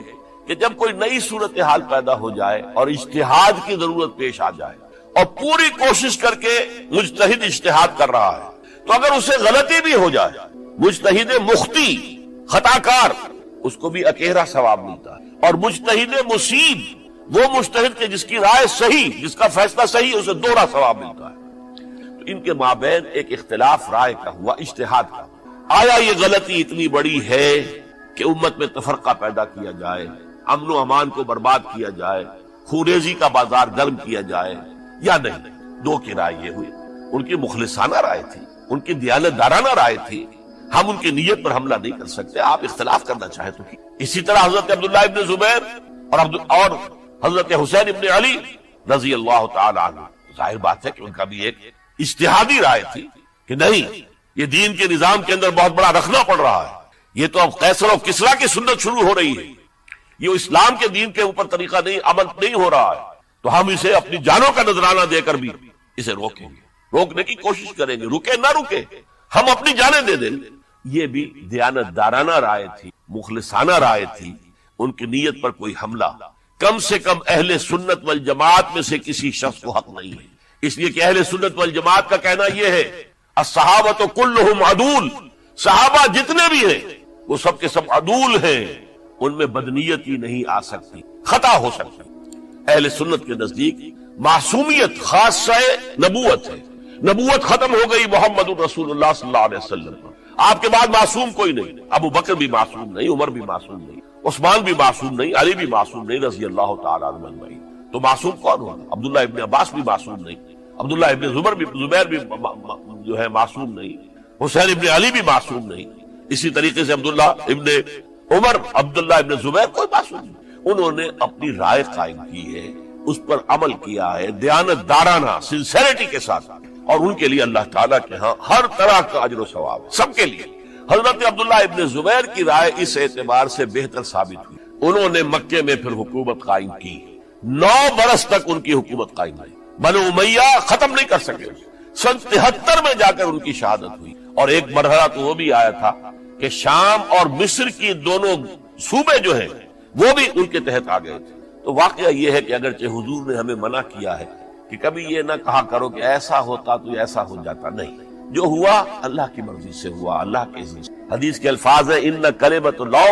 Speaker 1: کہ جب کوئی نئی صورتحال پیدا ہو جائے اور اجتہاد کی ضرورت پیش آ جائے اور پوری کوشش کر کے مجتہد اجتہاد کر رہا ہے، تو اگر اسے غلطی بھی ہو جائے، مجتہد مخطی خطا کار، اس کو بھی اکیرا ثواب ملتا ہے، اور مجتہد مصیب وہ مجتہد کے جس کی رائے صحیح، جس کا فیصلہ صحیح، اسے دوہرا ثواب ملتا ہے۔ تو ان کے مابین ایک اختلاف رائے کا ہوا، اجتہاد کا۔ آیا یہ غلطی اتنی بڑی ہے کہ امت میں تفرقہ پیدا کیا جائے، امن و امان کو برباد کیا جائے، خوریزی کا بازار گرم کیا جائے، یا نہیں؟ دو کی رائے یہ ہوئی، ان کی مخلصانہ رائے تھی، ان کی دیانت دارانہ رائے تھی، ہم ان کی نیت پر حملہ نہیں کر سکتے، آپ اختلاف کرنا چاہیں تو۔ اسی طرح حضرت عبداللہ ابن زبیر اور حضرت حسین ابن علی رضی اللہ تعالی عنہ، ظاہر بات ہے کہ ان کا بھی ایک اجتہادی رائے تھی کہ نہیں، یہ دین کے نظام کے اندر بہت بڑا رکھنا پڑ رہا ہے، یہ تو اب قیصر و کسریٰ کی سنت شروع ہو رہی ہے، یہ اسلام کے دین کے اوپر طریقہ نہیں، عمل نہیں ہو رہا ہے، تو ہم اسے اپنی جانوں کا نذرانہ دے کر بھی اسے روکیں گے، روکنے کی کوشش کریں گے، رکے نہ رکے ہم اپنی جانیں دے دیں۔ یہ بھی دیانت دارانہ رائے تھی، مخلصانہ رائے تھی، ان کی نیت پر کوئی حملہ کم سے کم اہل سنت والجماعت میں سے کسی شخص کو حق نہیں ہے، اس لیے کہ اہل سنت والجماعت کا کہنا یہ ہے الصحابۃ کلھم عدول، صحابہ جتنے بھی ہیں وہ سب کے سب عدول ہیں، ان میں بدنیتی نہیں آ سکتی، خطا ہو سکتی۔ اہل سنت کے نزدیک معصومیت خاصہ نبوت ہے، نبوت ختم ہو گئی محمد رسول اللہ صلی اللہ علیہ وسلم پر، آپ کے بعد معصوم کوئی نہیں، ابو بکر بھی معصوم نہیں، عمر بھی معصوم نہیں، عثمان بھی معصوم نہیں، علی بھی معصوم نہیں رضی اللہ تعالیٰ عنہ اجمعین۔ تو معصوم کون ہوگا؟ عبداللہ ابن عباس بھی معصوم نہیں، عبداللہ ابن زبیر بھی جو ہے معصوم نہیں، حسین ابن علی بھی معصوم نہیں، اسی طریقے سے عبداللہ ابن عمر، عبداللہ ابن زبیر کوئی معصوم نہیں۔ انہوں نے اپنی رائے قائم کی ہے، اس پر عمل کیا ہے دیانت دارانہ سنسیریٹی کے ساتھ، اور ان کے لیے اللہ تعالیٰ کے ہاں ہر طرح کا اجر و ثواب ہے، سب کے لیے۔ حضرت عبداللہ ابن زبیر کی رائے اس اعتبار سے بہتر ثابت ہوئی، انہوں نے مکے میں پھر حکومت قائم کی، 9 برس تک ان کی حکومت قائم رہی، بنو امیہ ختم نہیں کر سکے، سن 73 میں جا کر ان کی شہادت ہوئی۔ اور ایک مرحلہ تو وہ بھی آیا تھا کہ شام اور مصر کی دونوں صوبے جو ہیں وہ بھی ان کے تحت آ گئے تھے۔ تو واقعہ یہ ہے کہ اگرچہ حضور نے ہمیں منع کیا ہے کہ کبھی یہ نہ کہا کرو کہ ایسا ہوتا تو ایسا ہو جاتا، نہیں، جو ہوا اللہ کی مرضی سے ہوا، اللہ کے اذن سے۔ حدیث کے الفاظ ہیں ان کلمۃ لو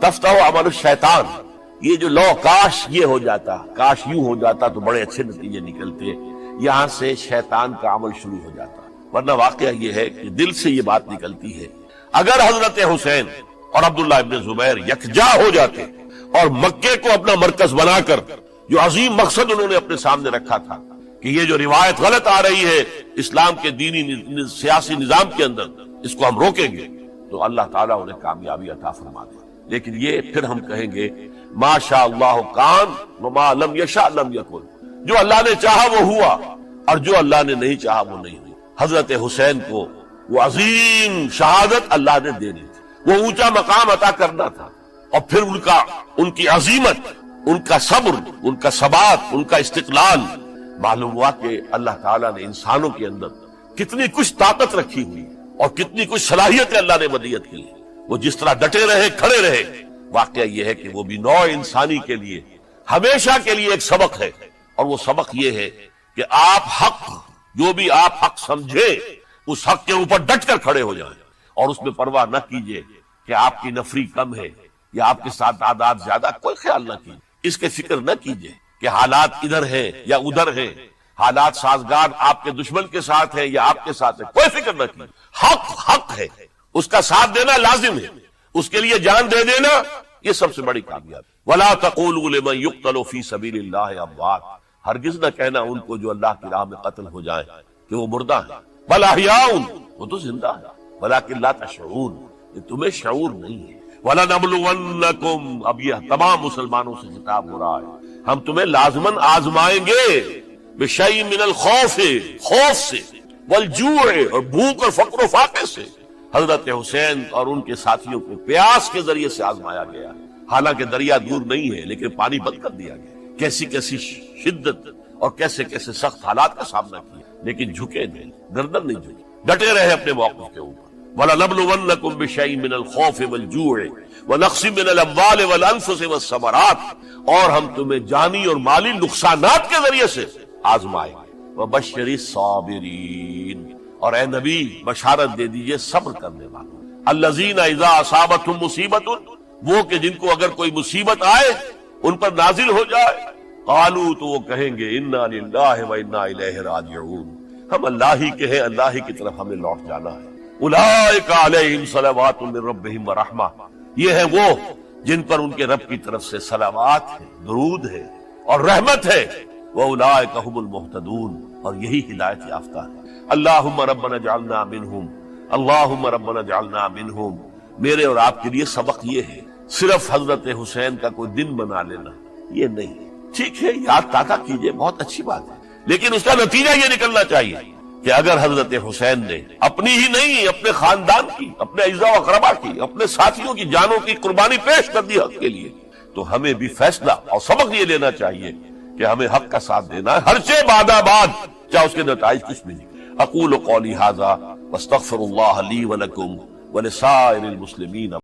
Speaker 1: تفتح عمل الشیطان، یہ جو لو کاش یہ ہو جاتا، کاش یوں ہو جاتا تو بڑے اچھے نتیجے نکلتے، یہاں سے شیطان کا عمل شروع ہو جاتا۔ ورنہ واقعہ یہ ہے کہ دل سے یہ بات نکلتی ہے۔ اگر حضرت حسین اور عبداللہ ابن زبیر یکجا ہو جاتے اور مکے کو اپنا مرکز بنا کر جو عظیم مقصد انہوں نے اپنے سامنے رکھا تھا کہ یہ جو روایت غلط آ رہی ہے اسلام کے دینی سیاسی نظام کے اندر، اس کو ہم روکیں گے، تو اللہ تعالیٰ انہیں کامیابی عطا فرما دے۔ لیکن یہ پھر ہم کہیں گے ما شاء اللہ کان وما لم یشاء لم یکن، جو اللہ نے چاہا وہ ہوا اور جو اللہ نے نہیں چاہا وہ نہیں ہوئی۔ حضرت حسین کو وہ عظیم شہادت اللہ نے دینی تھی، وہ اونچا مقام عطا کرنا تھا، اور پھر ان کی عظیمت، ان کا صبر، ان کا ثبات، ان کا استقلال، معلوم ہوا کہ اللہ تعالیٰ نے انسانوں کے اندر کتنی کچھ طاقت رکھی ہوئی اور کتنی کچھ صلاحیتیں اللہ نے ودیت کی، وہ جس طرح ڈٹے رہے، کھڑے رہے۔ واقعہ یہ ہے کہ وہ بھی نوع انسانی کے لیے ہمیشہ کے لیے ایک سبق ہے، اور وہ سبق یہ ہے کہ آپ حق، جو بھی آپ حق سمجھے اس حق کے اوپر ڈٹ کر کھڑے ہو جائیں، اور اس میں پرواہ نہ کیجئے کہ آپ کی نفری کم ہے یا آپ کے ساتھ تعداد زیادہ، کوئی خیال نہ کیجئے، اس کے فکر نہ کیجئے کہ حالات ادھر ہیں یا ادھر ہیں، حالات سازگار آپ کے دشمن کے ساتھ ہیں یا آپ کے ساتھ ہے، کوئی فکر نہ کیجئے۔ حق ہے، اس کا ساتھ دینا لازم ہے، اس کے لیے جان دے دینا یہ سب سے بڑی کامیابی۔ وَلَا تَقُولُوا لِمَن يُقْتَلُ فِي سَبِيلِ اللَّهِ أَمْوَاتٌ، ہرگز نہ کہنا ان کو جو اللہ کی راہ میں قتل ہو جائیں کہ وہ مردہ ہیں، بل احیاء، وہ تو زندہ ہے، ولیکن لا تشعرون، یہ تمہیں شعور نہیں ہے۔ وَلَنَبْلُوَنَّكُمْ، اب یہ تمام مسلمانوں سے خطاب ہو رہا ہے، ہم تمہیں لازماً آزمائیں گے، بِشَيْءٍ مِّنَ الْخَوْفِ، خوف سے، وَالْجُوعِ، اور بھوک اور فقر و فاقے سے۔ حضرت حسین اور ان کے ساتھیوں کو پیاس کے ذریعے سے آزمایا گیا، حالانکہ دریا دور نہیں ہے لیکن پانی بند کر دیا گیا، کیسی کیسی شدت اور کیسے کیسے سخت حالات کا سامنا کیا، لیکن جھکے نہیں، گردن نہیں جھکی، ڈٹے رہے اپنے موقف کے اوپر۔ وَلَنَبْلُوَنَّكُمْ بِشَيْءٍ مِّنَ الْخَوْفِ وَالْجُوعِ وَنَقْصٍ مِّنَ الْأَمْوَالِ وَالْأَنفُسِ وَالثَّمَرَاتِ، اور ہم تمہیں جانی اور مالی نقصانات کے ذریعے سے آزمائیں گے۔ وَبَشِّرِ الصَّابِرِينَ، اور اے نبی بشارت دے دیجئے صبر کرنے والوں، الَّذِينَ إِذَا أَصَابَتْهُمْ مُصِيبَةٌ، وہ کہ جن کو اگر کوئی مصیبت آئے، ان پر نازل ہو جائے، قالوا، تو وہ کہیں گے اِنَّا لِلَّهِ وَإِنَّا إِلَيْهِ رَاجِعُونَ، ہم اللہ ہی کے ہیں، اللہ ہی کی طرف ہمیں لوٹ جانا ہے۔ اولئک علیہم صلوات من ربہم ورحمہ، یہ ہیں وہ جن پر ان کے رب کی طرف سے صلوات ہے، درود ہے اور رحمت ہے، وَأُولَئِكَ هُمُ الْمُهْتَدُونَ، اور یہی ہدایت یافتہ ہے۔ اللہم ربنا اجعلنا منہم، اللہم ربنا اجعلنا منہم، میرے اور آپ کے لیے سبق یہ ہے، صرف حضرت حسین کا کوئی دن بنا لینا یہ نہیں، ٹھیک ہے یاد تازہ کیجئے، بہت اچھی بات ہے، لیکن اس کا نتیجہ یہ نکلنا چاہیے کہ اگر حضرت حسین نے اپنی ہی نہیں، اپنے خاندان کی، اپنے اعزاء و اقربا کی، اپنے ساتھیوں کی جانوں کی قربانی پیش کر دی حق کے لیے، تو ہمیں بھی فیصلہ اور سبق یہ لینا چاہیے کہ ہمیں حق کا ساتھ دینا ہے، ہرچہ بعد چاہے اس کے نتائج کچھ بھی نہیں۔ اقول قولی ھذا واستغفر اللہ لی ولکم ولسائر المسلمین۔